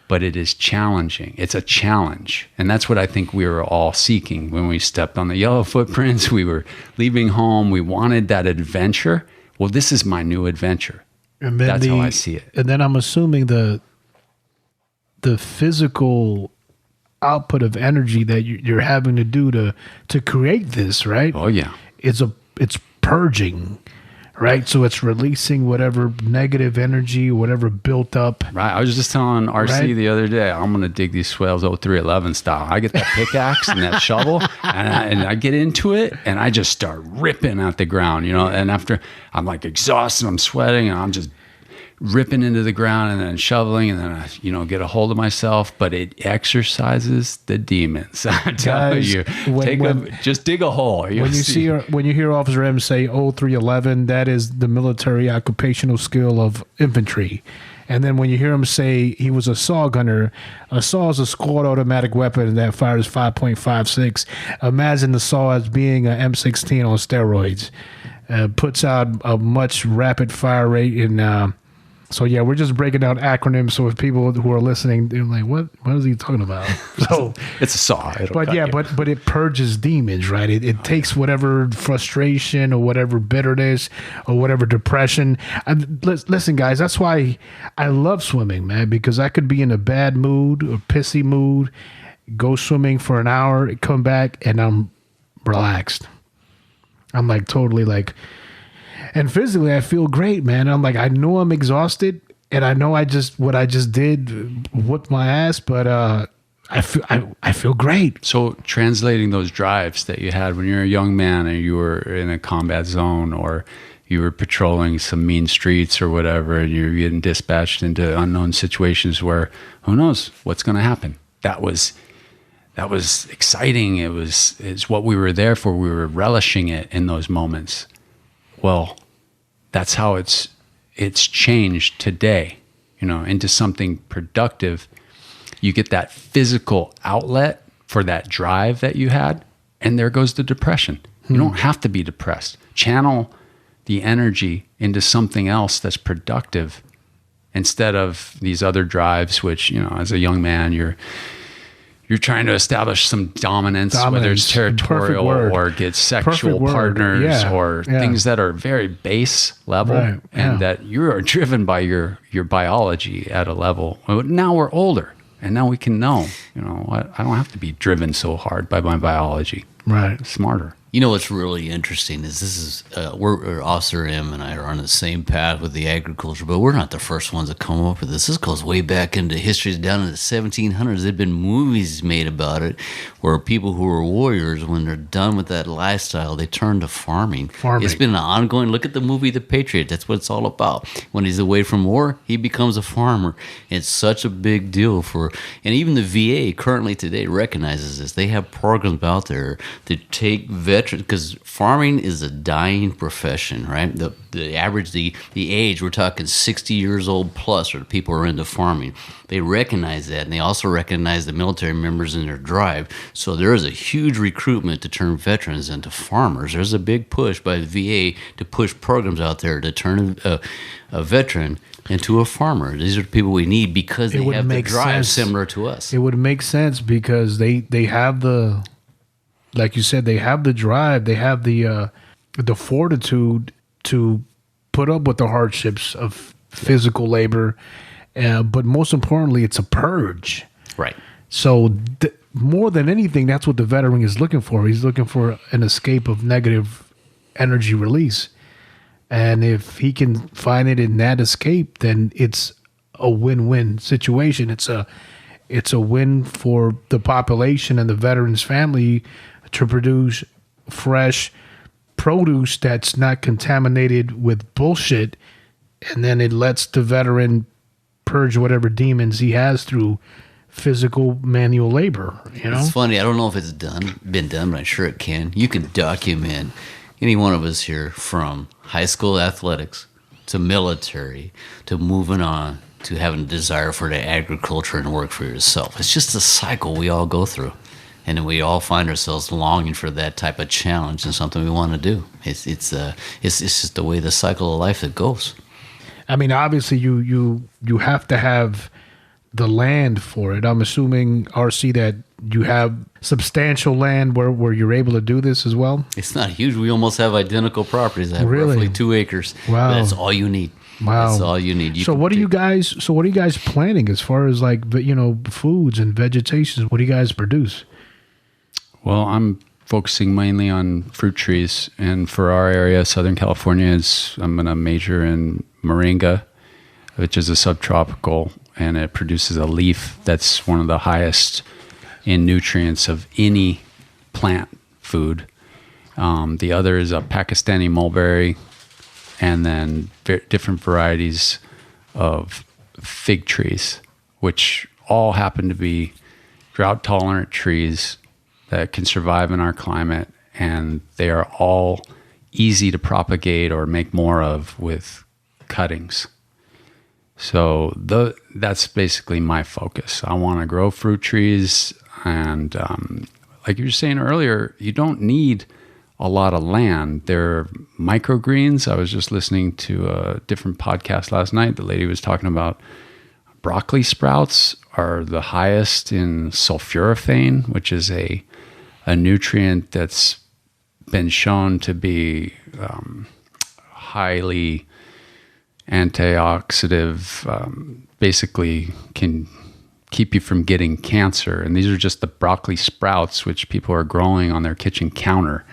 but it is challenging. It's a challenge, and that's what I think we were all seeking when we stepped on the yellow footprints. We were leaving home. We wanted that adventure. Well, this is my new adventure. And then that's how I see it. And then I'm assuming the physical output of energy that you're having to do to create this, right? Oh yeah, it's purging, right? So it's releasing whatever negative energy, whatever built up. Right. I was just telling RC the other day, I'm gonna dig these swales 0311 style. I get that pickaxe and that shovel, and I get into it, and I just start ripping at the ground, And after I'm like exhausted, I'm sweating, and I'm just ripping into the ground and then shoveling, and then I, get a hold of myself. But it exercises the demons. I tell you, just dig a hole. When you hear Officer M say 0311, that is the military occupational skill of infantry. And then when you hear him say he was a saw gunner, a saw is a squad automatic weapon that fires 5.56. Imagine the saw as being an M16 on steroids. Puts out a much rapid fire rate in. So yeah, we're just breaking down acronyms. So if people who are listening, they're like, "What is he talking about?" So it's a saw. But it purges demons, right? It takes whatever frustration or whatever bitterness or whatever depression. Listen, guys, that's why I love swimming, man, because I could be in a bad mood or pissy mood, go swimming for an hour, come back, and I'm relaxed. I'm like totally like. And physically, I feel great, man. I'm like, I know I'm exhausted, and I know what I just did whooped my ass, but I feel great. So translating those drives that you had when you were a young man and you were in a combat zone, or you were patrolling some mean streets or whatever, and you're getting dispatched into unknown situations where who knows what's going to happen. That was exciting. It's what we were there for. We were relishing it in those moments. Well, that's how it's changed today, into something productive. You get that physical outlet for that drive that you had, and there goes the depression. You don't have to be depressed. Channel the energy into something else that's productive instead of these other drives, which, as a young man, you're trying to establish some dominance, whether it's territorial or get sexual partners or things that are very base level, that you are driven by your biology at a level. Now we're older, and now we can know, what, I don't have to be driven so hard by my biology. Right. Smarter. You know what's really interesting is this is we're Officer M and I are on the same path with the agriculture, but we're not the first ones to come up with this. This goes way back into history, down in the 1700s. There've been movies made about it, where people who are warriors, when they're done with that lifestyle, they turn to farming. It's been an ongoing. Look at the movie The Patriot. That's what it's all about. When he's away from war, he becomes a farmer. It's such a big deal and even the VA currently today recognizes this. They have programs out there to take veterans, because farming is a dying profession, right? The average, the age, we're talking 60 years old plus, or the people who are into farming. They recognize that, and they also recognize the military members in their drive. So there is a huge recruitment to turn veterans into farmers. There's a big push by the VA to push programs out there to turn a veteran into a farmer. These are the people we need because they have the drive similar to us. It would make sense because they have the, like you said, they have the drive, they have the fortitude to put up with the hardships of physical labor, but most importantly, it's a purge. Right. So more than anything, that's what the veteran is looking for. He's looking for an escape of negative energy release. And if he can find it in that escape, then it's a win-win situation. It's a win for the population and the veteran's family to produce fresh produce that's not contaminated with bullshit, and then it lets the veteran purge whatever demons he has through physical manual labor. It's funny. I don't know if it's been done, but I'm sure it can. You can document any one of us here from high school athletics to military to moving on to having a desire for the agriculture and work for yourself. It's just a cycle we all go through. And then we all find ourselves longing for that type of challenge and something we want to do. It's just the way the cycle of life that goes. I mean, obviously, you have to have the land for it. I'm assuming, RC, that you have substantial land where you're able to do this as well. It's not huge. We almost have identical properties. I have roughly 2 acres. Wow, that's all you need. Wow, that's all you need. So what are you guys planting as far as like foods and vegetation? What do you guys produce? Well, I'm focusing mainly on fruit trees, and for our area, Southern California, I'm going to major in moringa, which is a subtropical, and it produces a leaf that's one of the highest in nutrients of any plant food. The other is a Pakistani mulberry, and then different varieties of fig trees, which all happen to be drought-tolerant trees that can survive in our climate, and they are all easy to propagate or make more of with cuttings. So that's basically my focus. I want to grow fruit trees, and like you were saying earlier, you don't need a lot of land. They're microgreens. I was just listening to a different podcast last night. The lady was talking about broccoli sprouts are the highest in sulforaphane, which is a nutrient that's been shown to be highly antioxidant, basically can keep you from getting cancer. And these are just the broccoli sprouts, which people are growing on their kitchen counter.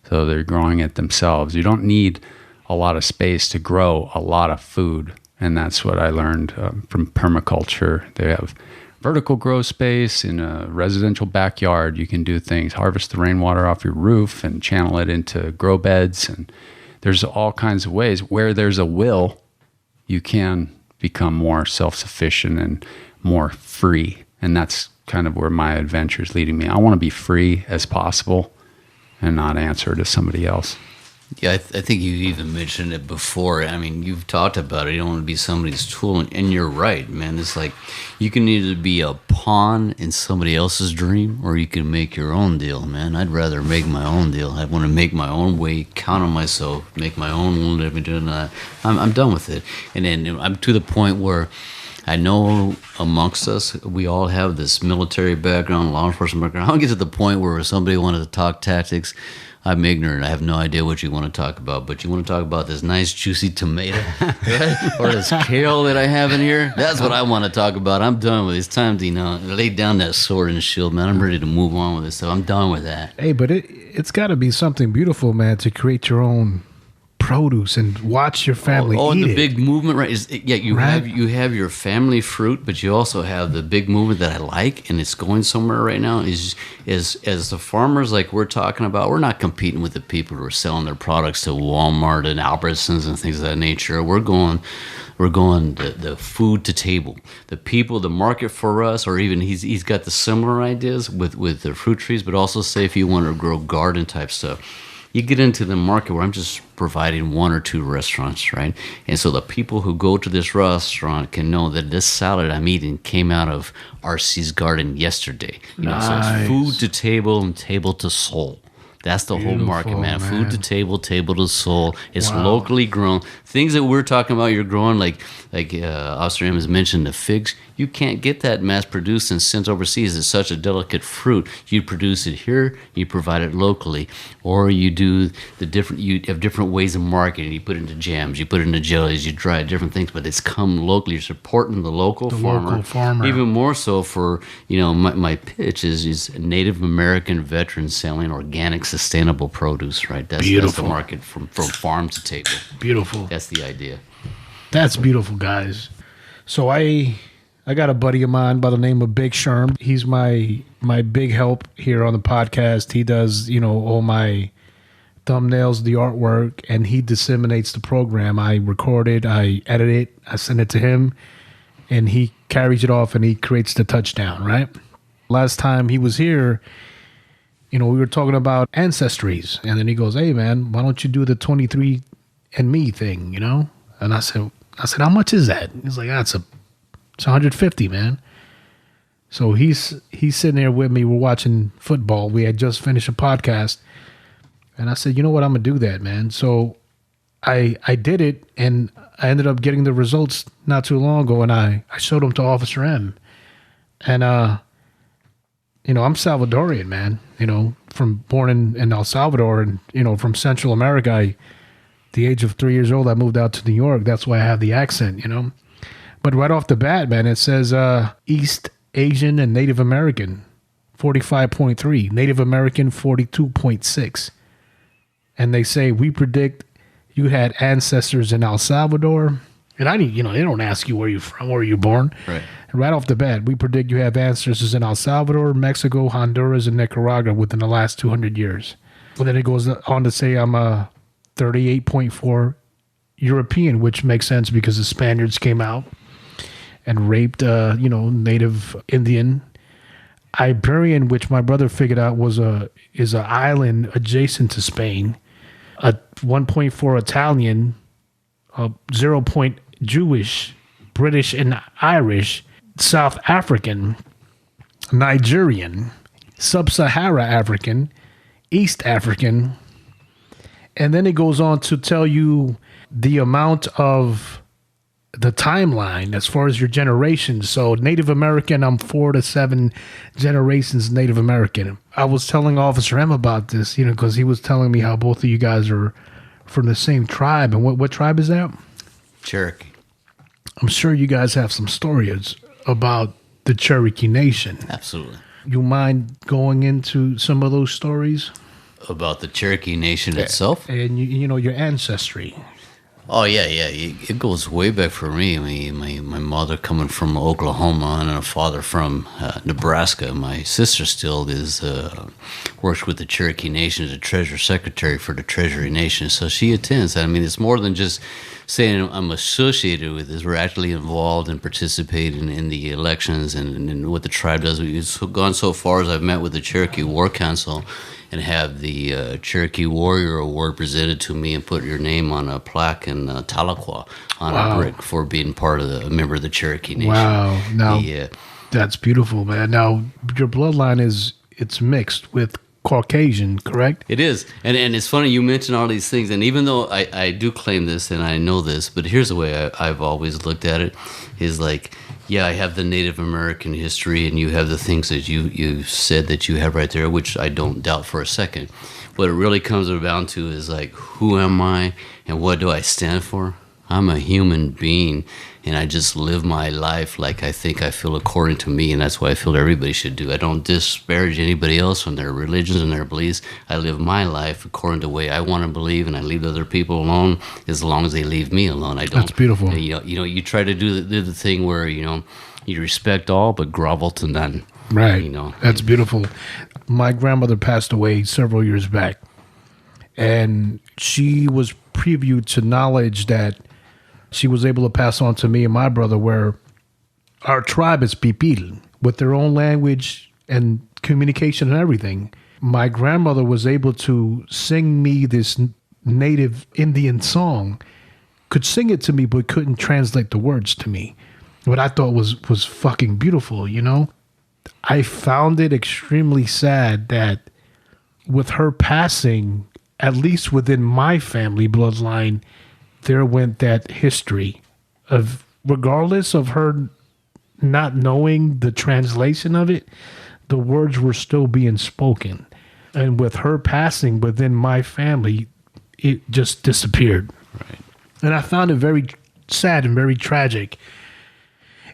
So they're growing it themselves. You don't need a lot of space to grow a lot of food. And that's what I learned from permaculture. They have vertical grow space in a residential backyard. You can do things, harvest the rainwater off your roof and channel it into grow beds. And there's all kinds of ways. Where there's a will, you can become more self-sufficient and more free. And that's kind of where my adventure is leading me. I want to be free as possible and not answer to somebody else. Yeah, I think you even mentioned it before. I mean, you've talked about it. You don't want to be somebody's tool. And you're right, man. It's like you can either be a pawn in somebody else's dream or you can make your own deal, man. I'd rather make my own deal. I want to make my own way, count on myself, make my own living. I'm done with it. And then I'm to the point where I know amongst us, we all have this military background, law enforcement background. I don't get to the point where somebody wanted to talk tactics. I'm ignorant. I have no idea what you want to talk about, but you want to talk about this nice juicy tomato right? Or this kale that I have in here. That's what I want to talk about. I'm done with it. It's time to lay down that sword and shield, man. I'm ready to move on with this stuff. I'm done with that. Hey, but it's got to be something beautiful, man, to create your own produce and watch your family eat and the it. big movement, right? You have your family fruit, but you also have the big movement that I like, and it's going somewhere right now. Is as the farmers like we're talking about, we're not competing with the people who are selling their products to Walmart and Albertsons and things of that nature. We're going the food to table. The people, the market for us, or even he's got the similar ideas with the fruit trees, but also say if you want to grow garden type stuff. You get into the market where I'm just providing one or two restaurants, right? And so the people who go to this restaurant can know that this salad I'm eating came out of RC's garden yesterday. So it's food to table and table to soul. That's the whole market, man. Food to table, table to soul. It's locally grown. Things that we're talking about, you're growing, like Officer M has mentioned, the figs. You can't get that mass produced and sent overseas. It's such a delicate fruit. You produce it here, you provide it locally, or you do you have different ways of marketing. You put it into jams, you put it into jellies, you dry different things, but it's come locally. You're supporting the local farmer. Even more so for, my pitch is Native American veterans selling organic, sustainable produce, right? That's the market from farm to table. Beautiful. That's the idea. That's beautiful, guys. So I got a buddy of mine by the name of Big Sherm. He's my big help here on the podcast. He does, all my thumbnails, the artwork, and he disseminates the program. I record it, I edit it, I send it to him, and he carries it off and he creates the touchdown, right? Last time he was here, we were talking about ancestries, and then he goes, "Hey, man, why don't you do the 23andMe thing, And I said, how much is that? He's like, it's 150, man. So he's sitting there with me. We're watching football. We had just finished a podcast. And I said, you know what? I'm going to do that, man. So I did it, and I ended up getting the results not too long ago, and I showed them to Officer M. And, I'm Salvadorian, man, born in El Salvador, and, from Central America. The age of 3 years old, I moved out to New York. That's why I have the accent, But right off the bat, man, it says East Asian and Native American, 45.3. Native American, 42.6. And they say, we predict you had ancestors in El Salvador. And they don't ask you where you're from, where you're born. Right. And right off the bat, we predict you have ancestors in El Salvador, Mexico, Honduras, and Nicaragua within the last 200 years. Well, then it goes on to say I'm 38.4 European, which makes sense because the Spaniards came out and raped, native Indian. Iberian, which my brother figured out is an island adjacent to Spain. 1.4 Italian, 0. Jewish, British and Irish, South African, Nigerian, Sub-Sahara African, East African. And then it goes on to tell you the amount of the timeline as far as your generations. So Native American, I'm 4 to 7 generations Native American. I was telling Officer M about this, because he was telling me how both of you guys are from the same tribe. And what tribe is that? Cherokee. I'm sure you guys have some stories about the Cherokee Nation. Absolutely. You mind going into some of those stories? About the Cherokee Nation itself? And, your ancestry. Oh, yeah. It goes way back for me. My mother coming from Oklahoma and a father from Nebraska. My sister still works with the Cherokee Nation as a treasurer secretary for the Treasury Nation. So she attends. It's more than just saying I'm associated with this. We're actually involved and participating in the elections and what the tribe does. It's gone so far as I've met with the Cherokee War Council and have the Cherokee Warrior Award presented to me and put your name on a plaque in Tahlequah on a brick for being a member of the Cherokee Nation. Wow. Now, that's beautiful, man. Now, your bloodline it's mixed with Caucasian, correct? It is. And it's funny you mention all these things. And even though I do claim this and I know this, but here's the way I've always looked at it is like, yeah, I have the Native American history and you have the things that you said that you have right there, which I don't doubt for a second. What it really comes down to is like, who am I and what do I stand for? I'm a human being, and I just live my life like I think I feel according to me, and that's what I feel everybody should do. I don't disparage anybody else from their religions and their beliefs. I live my life according to the way I want to believe, and I leave other people alone as long as they leave me alone. I don't. That's beautiful. You try to do the thing where you respect all but grovel to none. Right. That's beautiful. My grandmother passed away several years back, and she was previewed to knowledge that she was able to pass on to me and my brother, where our tribe is Pipil, with their own language and communication and everything. My grandmother was able to sing me this native Indian song, could sing it to me, but couldn't translate the words to me. What I thought was fucking beautiful, I found it extremely sad that with her passing, at least within my family bloodline, there went that history of, regardless of her not knowing the translation of it, the words were still being spoken. And with her passing within my family, it just disappeared. Right. And I found it very sad and very tragic.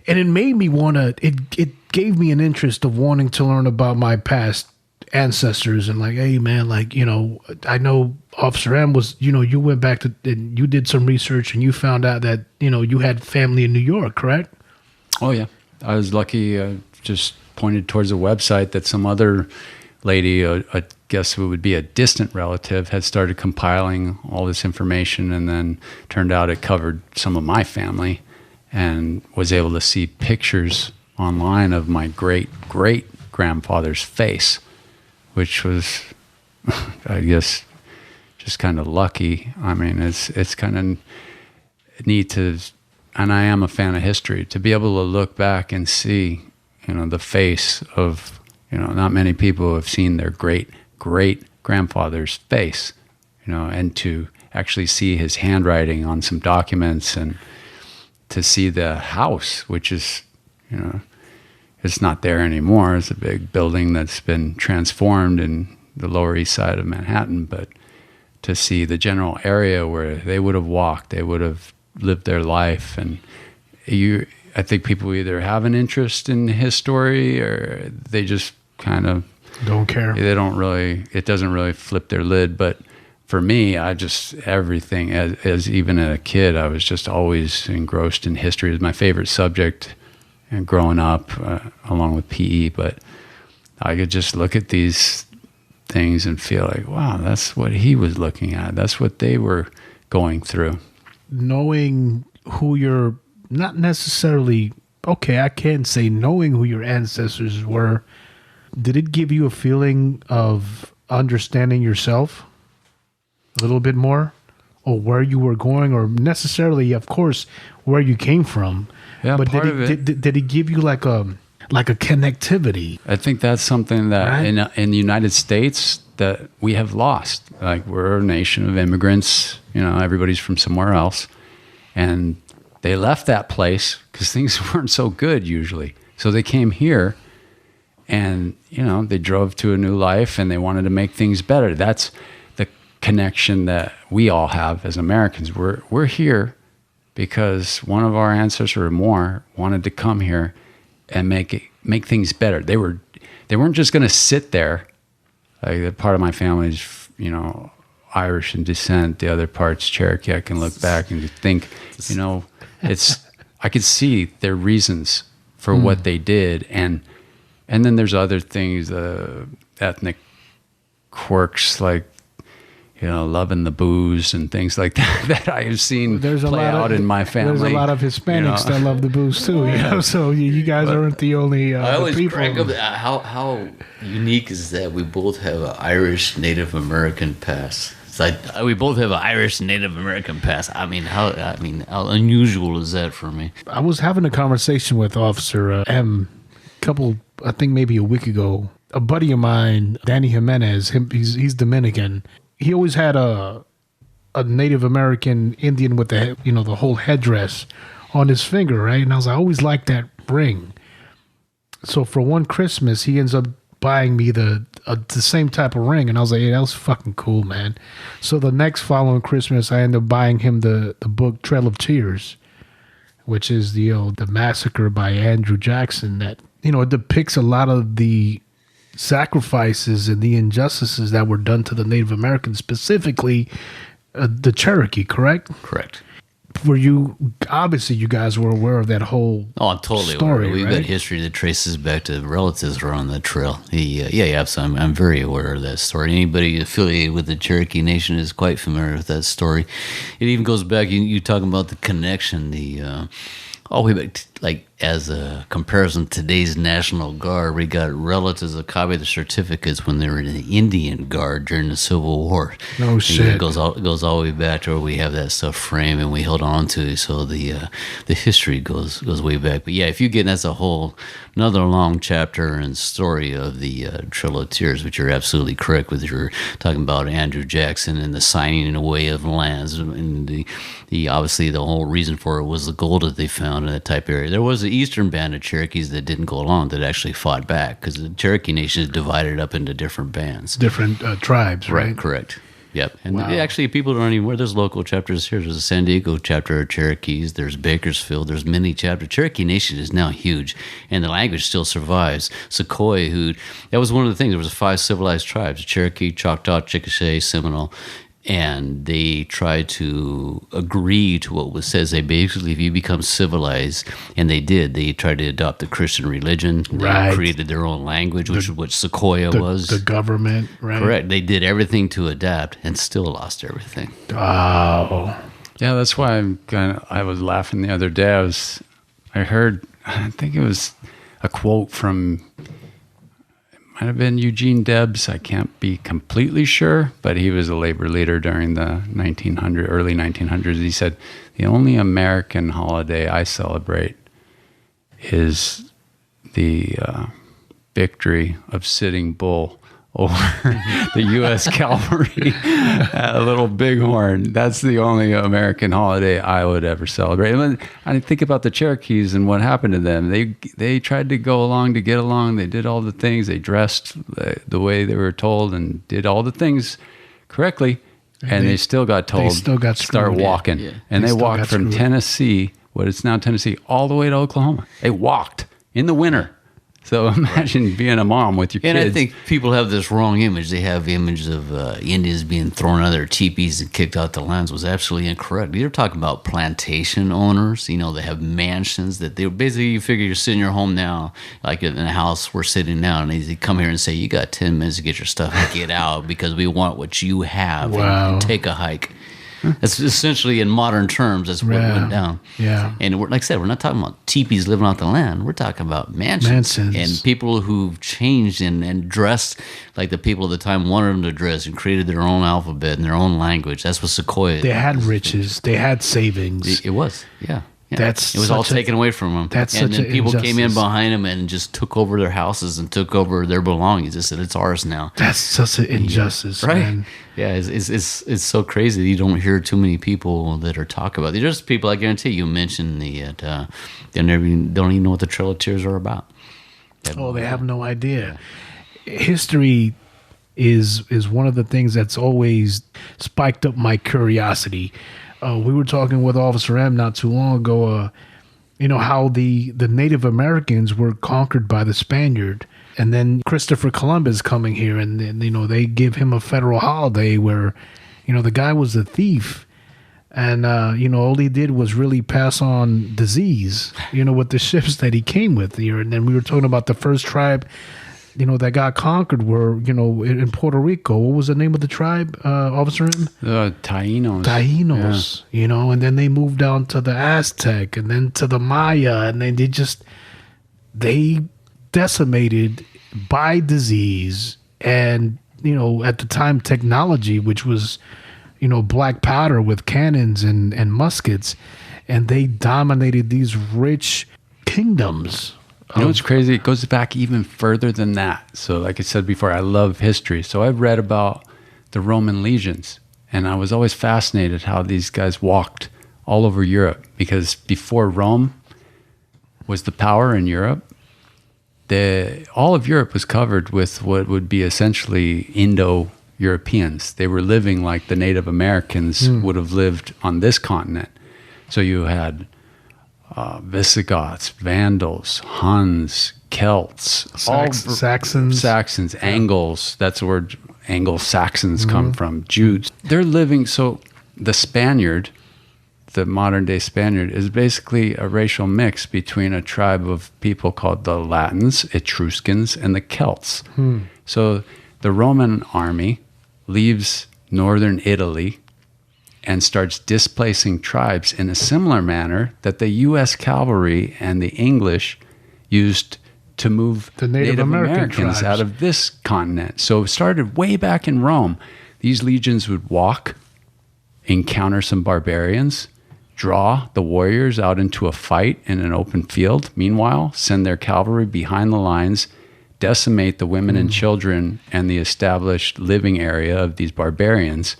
And it made me want to, it gave me an interest of wanting to learn about my past ancestors and like, hey man, like, I know Officer M was, you went back to, and you did some research and you found out that, you had family in New York, correct? Oh yeah. I was lucky, just pointed towards a website that some other lady, I guess who would be a distant relative, had started compiling all this information, and then turned out it covered some of my family, and was able to see pictures online of my great-great-grandfather's face, which was, I guess, just kind of lucky. I mean, it's kind of neat to, and I am a fan of history, to be able to look back and see, the face of, not many people have seen their great-great-grandfather's face, and to actually see his handwriting on some documents, and to see the house, which is, it's not there anymore. It's a big building that's been transformed in the Lower East Side of Manhattan, but to see the general area where they would have walked, they would have lived their life. And I think people either have an interest in his story or they just kind of don't care. They don't really, it doesn't really flip their lid. But for me, everything, as even a kid, I was just always engrossed in history. It was my favorite subject, and growing up, along with P.E., but I could just look at these things and feel like, wow, that's what he was looking at. That's what they were going through. Knowing who you're, not necessarily, okay, I can't say knowing who your ancestors were, did it give you a feeling of understanding yourself a little bit more, or where you were going, or necessarily, of course, where you came from? Yeah, but part of it. Did it give you like a connectivity? I think that's something that right? in the United States that we have lost. Like, we're a nation of immigrants. Everybody's from somewhere else, and they left that place because things weren't so good usually. So they came here, and they drove to a new life, and they wanted to make things better. That's the connection that we all have as Americans. We're here because one of our ancestors or more wanted to come here and make things better. They weren't just going to sit there. Like, part of my family is, Irish in descent. The other part's Cherokee. I can look back and think, I could see their reasons for what they did, and then there's other things, ethnic quirks like, loving the booze and things like that I have seen play out in my family. There's a lot of Hispanics that love the booze too, so you guys aren't the only I always people. crack up how unique is that we both have an Irish Native American past. It's like we both have an Irish Native American past. How unusual is that for me? I was having a conversation with Officer M I think maybe a week ago, a buddy of mine, Danny Jimenez, he's Dominican. He always had a Native American Indian with the whole headdress on his finger, right? And I always liked that ring. So for one Christmas, he ends up buying me the same type of ring, and I was like, "Yeah, that was fucking cool, man." So the next following Christmas, I ended up buying him the book Trail of Tears, which is the massacre by Andrew Jackson that it depicts a lot of the sacrifices and the injustices that were done to the Native Americans, specifically the Cherokee. Correct? Correct. Were you obviously you guys were aware of that whole I'm totally story, aware. We've right? got history that traces back to relatives who are on that trail. Yeah, absolutely. I'm very aware of that story. Anybody affiliated with the Cherokee Nation is quite familiar with that story. It even goes back. You talking about the connection, all the way back, like as a comparison, today's National Guard, we got relatives that copied the certificates when they were in the Indian Guard during the Civil War. No shit. It goes all the way back to where we have that stuff framed and we held on to it. So the history goes way back. But yeah, if you get, that's a whole another long chapter and story of the Trail of Tears, which you're absolutely correct with. You're talking about Andrew Jackson and the signing away of lands, and the obviously the whole reason for it was the gold that they found in that type area. There was the eastern band of Cherokees that didn't go along, that actually fought back, because the Cherokee Nation is divided up into different bands. Different tribes, right? Correct. Yep. And Wow. actually, people don't even aware. There's local chapters here. There's a San Diego chapter of Cherokees. There's Bakersfield. There's many chapters. Cherokee Nation is now huge, and the language still survives. Sequoia, that was one of the things. There was 5 civilized tribes: Cherokee, Choctaw, Chickasha, Seminole. And they tried to agree to what was said. They basically, if you become civilized, and they did, they tried to adopt the Christian religion. They Right. created their own language, which is what Sequoia was. The government, right? Correct. They did everything to adapt and still lost everything. Oh, Yeah, that's why I was laughing the other day. I heard, I think it was a quote from, it might have been Eugene Debs. I can't be completely sure, but he was a labor leader during the early 1900s. He said, "The only American holiday I celebrate is the victory of Sitting Bull over the U.S. cavalry at Little Bighorn. That's the only American holiday I would ever celebrate." And I think about the Cherokees and what happened to them. They tried to go along to get along. They did all the things. They dressed the way they were told and did all the things correctly. And they still got told, still got start screwed. walking. Yeah. And They they still walked got from screwed. Tennessee, what is now Tennessee, all the way to Oklahoma. They walked in the winter. So imagine being a mom with your And kids. I think people have this wrong image. They have the image of Indians being thrown out of their teepees and kicked out the lands. Was absolutely incorrect. You're talking about plantation owners. They have mansions that they basically, you figure you're sitting in your home now, like in a house we're sitting now, and they come here and say, "You got 10 minutes to get your stuff and get out because we want what you have and take a hike." That's essentially, in modern terms, that's what went down. Yeah. And like I said, we're not talking about teepees living off the land. We're talking about mansions. Mansions. And people who've changed and dressed like the people at the time wanted them to dress and created their own alphabet and their own language. That's what Sequoia. They had riches. They had savings. It was, yeah. Yeah. That's it was all such a- taken away from them. that's and such then an people came in injustice. behind them and just took over their houses and took over their belongings. They said, "It's ours now." That's such an injustice, Right? man. Yeah, it's so crazy that you don't hear too many people that are talking about it. There's just people, I guarantee you mentioned they don't even know what the Trail of Tears are about. Oh, they have no idea. History is one of the things that's always spiked up my curiosity. We were talking with Officer M not too long ago, how the Native Americans were conquered by the Spaniard. And then Christopher Columbus coming here and they give him a federal holiday where, the guy was a thief. And, all he did was really pass on disease, with the ships that he came with here. And then we were talking about the first tribe, that got conquered were, in Puerto Rico. What was the name of the tribe, Officer M? Taínos. Taínos, and then they moved down to the Aztec and then to the Maya. And then they decimated by disease and, at the time, technology, which was, black powder with cannons and muskets. And they dominated these rich kingdoms You know what's crazy? It goes back even further than that. So like I said before, I love history. So I've read about the Roman legions, and I was always fascinated how these guys walked all over Europe, because before Rome was the power in Europe, all of Europe was covered with what would be essentially Indo-Europeans. They were living like the Native Americans would have lived on this continent. So you had Visigoths, Vandals, Huns, Celts, Saxons, Angles. That's where Anglo-Saxons come from. Jews. They're living. So the Spaniard, the modern day Spaniard, is basically a racial mix between a tribe of people called the Latins, Etruscans, and the Celts. So the Roman army leaves northern Italy and starts displacing tribes in a similar manner that the U.S. cavalry and the English used to move the Native Americans tribes out of this continent. So it started way back in Rome. These legions would walk, encounter some barbarians, draw the warriors out into a fight in an open field. Meanwhile, send their cavalry behind the lines, decimate the women and children and the established living area of these barbarians.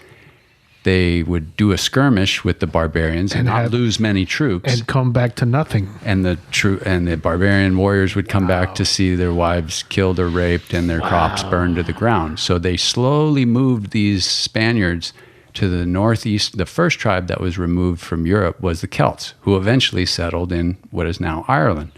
They would do a skirmish with the barbarians and not lose many troops, and come back to nothing. And the barbarian warriors would come back to see their wives killed or raped and their crops burned to the ground. So they slowly moved these Spaniards to the northeast. The first tribe that was removed from Europe was the Celts, who eventually settled in what is now Ireland.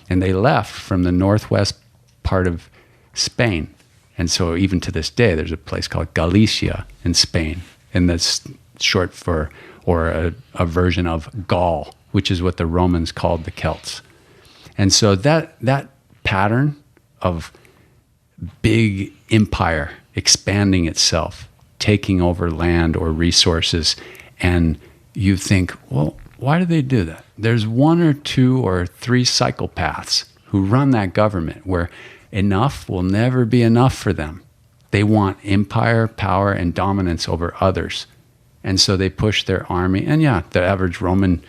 And they left from the northwest part of Spain. And so even to this day, there's a place called Galicia in Spain. And that's short for, or a version of Gaul, which is what the Romans called the Celts. And so that pattern of big empire expanding itself, taking over land or resources, and you think, well, why do they do that? There's one or two or three psychopaths who run that government where enough will never be enough for them. They want empire, power, and dominance over others. And so they push their army. And yeah, the average Roman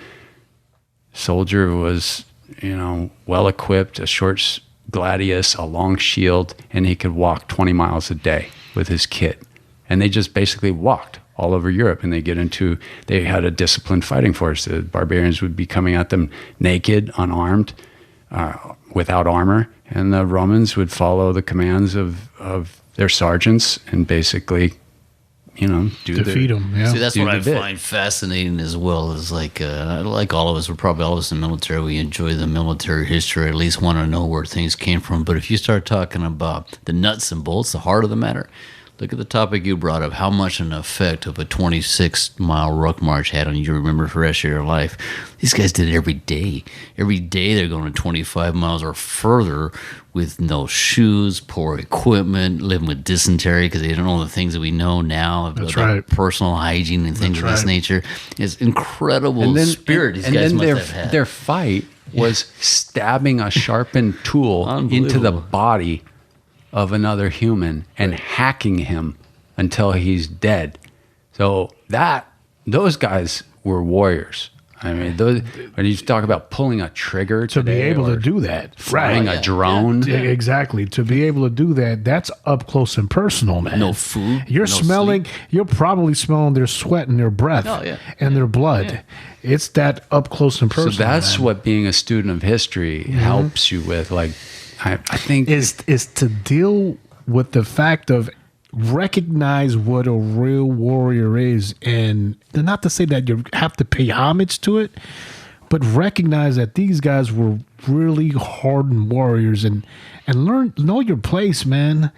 soldier was, well equipped, a short gladius, a long shield, and he could walk 20 miles a day with his kit. And they just basically walked all over Europe, and they had a disciplined fighting force. The barbarians would be coming at them naked, unarmed, without armor, and the Romans would follow the commands of their sergeants and basically, defeat them. Yeah. See, that's what I find fascinating as well. Is like all of us, we're probably all of us in the military. We enjoy the military history, at least want to know where things came from. But if you start talking about the nuts and bolts, the heart of the matter, look at the topic you brought up, how much an effect of a 26-mile ruck march had on you remember for the rest of your life. These guys did it every day. Every day they're going 25 miles or further with no shoes, poor equipment, living with dysentery because they don't know the things that we know now about personal hygiene and things of this nature. It's incredible spirit these guys must have had. Their fight was stabbing a sharpened tool into the body of another human and hacking him until he's dead. So those guys were warriors. I mean, when you talk about pulling a trigger to be able to do that, flying a drone, exactly, to be able to do that, that's up close and personal, man. No food, you're smelling. Sleep. You're probably smelling their sweat and their breath and their blood. Yeah. It's that up close and personal. So that's what being a student of history helps you with. Like, I think is to deal with the fact of recognize what a real warrior is, and not to say that you have to pay homage to it, but recognize that these guys were really hardened warriors and know your place, man.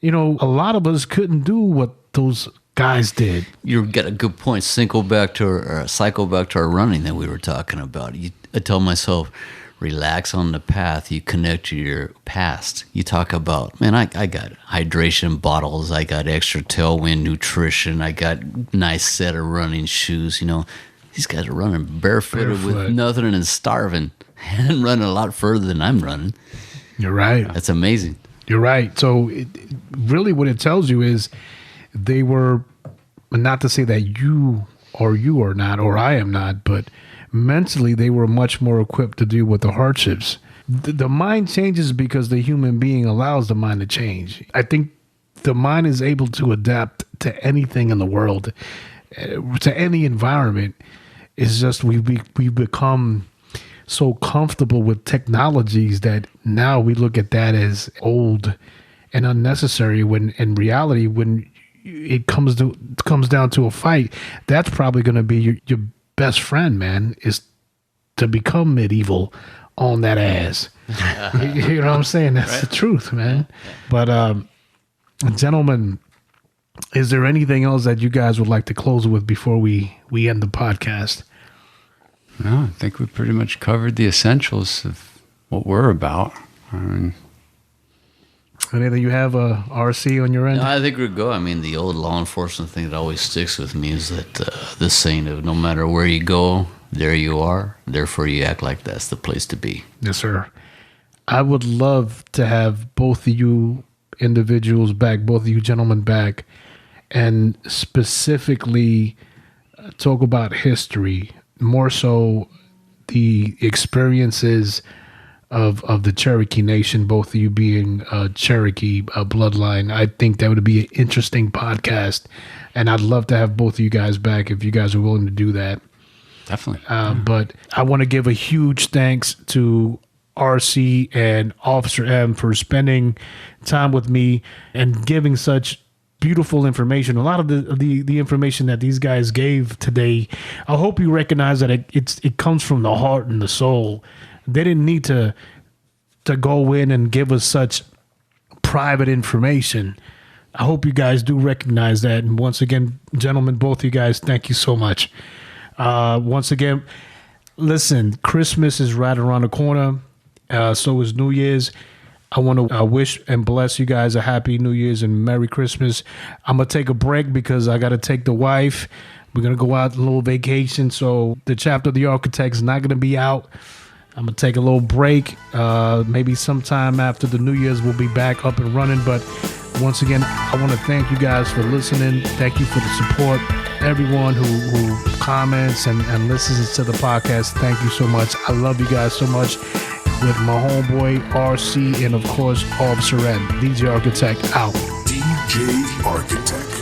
A lot of us couldn't do what those guys did. You got a good point. Cycle back to our running that we were talking about. I tell myself, relax on the path. You connect to your past. You talk about, man, I got hydration bottles. I got extra tailwind nutrition. I got nice set of running shoes. These guys are running barefooted with nothing and starving and running a lot further than I'm running. You're right. That's amazing. You're right. So really what it tells you is they were, not to say that you are not, or I am not, but mentally they were much more equipped to deal with the hardships. The mind changes because the human being allows the mind to change. I think the mind is able to adapt to anything in the world, to any environment. It's just we've become so comfortable with technologies that now we look at that as old and unnecessary, when in reality, when it comes down to a fight, that's probably going to be your best friend, man, is to become medieval on that ass. You know what I'm saying? That's right. The truth, man. But gentlemen, is there anything else that you guys would like to close with before we end the podcast? No, I think we pretty much covered the essentials of what we're about. I mean, anything you have, RC, on your end? No, I think we're good. I mean, the old law enforcement thing that always sticks with me is that the saying of no matter where you go, there you are. Therefore, you act like that's the place to be. Yes, sir. I would love to have both of you individuals back, both of you gentlemen back, and specifically talk about history, more so the experiences of the Cherokee Nation, both of you being Cherokee bloodline. I think that would be an interesting podcast, and I'd love to have both of you guys back if you guys are willing to do that. Definitely. But I want to give a huge thanks to RC and Officer M for spending time with me and giving such beautiful information. A lot of the information that these guys gave today, I hope you recognize that it comes from the heart and the soul. They didn't need to go in and give us such private information. I hope you guys do recognize that. And once again, gentlemen, both of you guys, thank you so much. Once again, listen, Christmas is right around the corner. So is New Year's. I want to wish and bless you guys a happy New Year's and Merry Christmas. I'm going to take a break because I got to take the wife. We're going to go out on a little vacation. So the chapter of the Architect is not going to be out. I'm going to take a little break. Maybe sometime after the New Year's, we'll be back up and running. But once again, I want to thank you guys for listening. Thank you for the support. Everyone who comments and listens to the podcast, thank you so much. I love you guys so much. With my homeboy RC and of course Officer N. DJ Architect out. DJ Architect.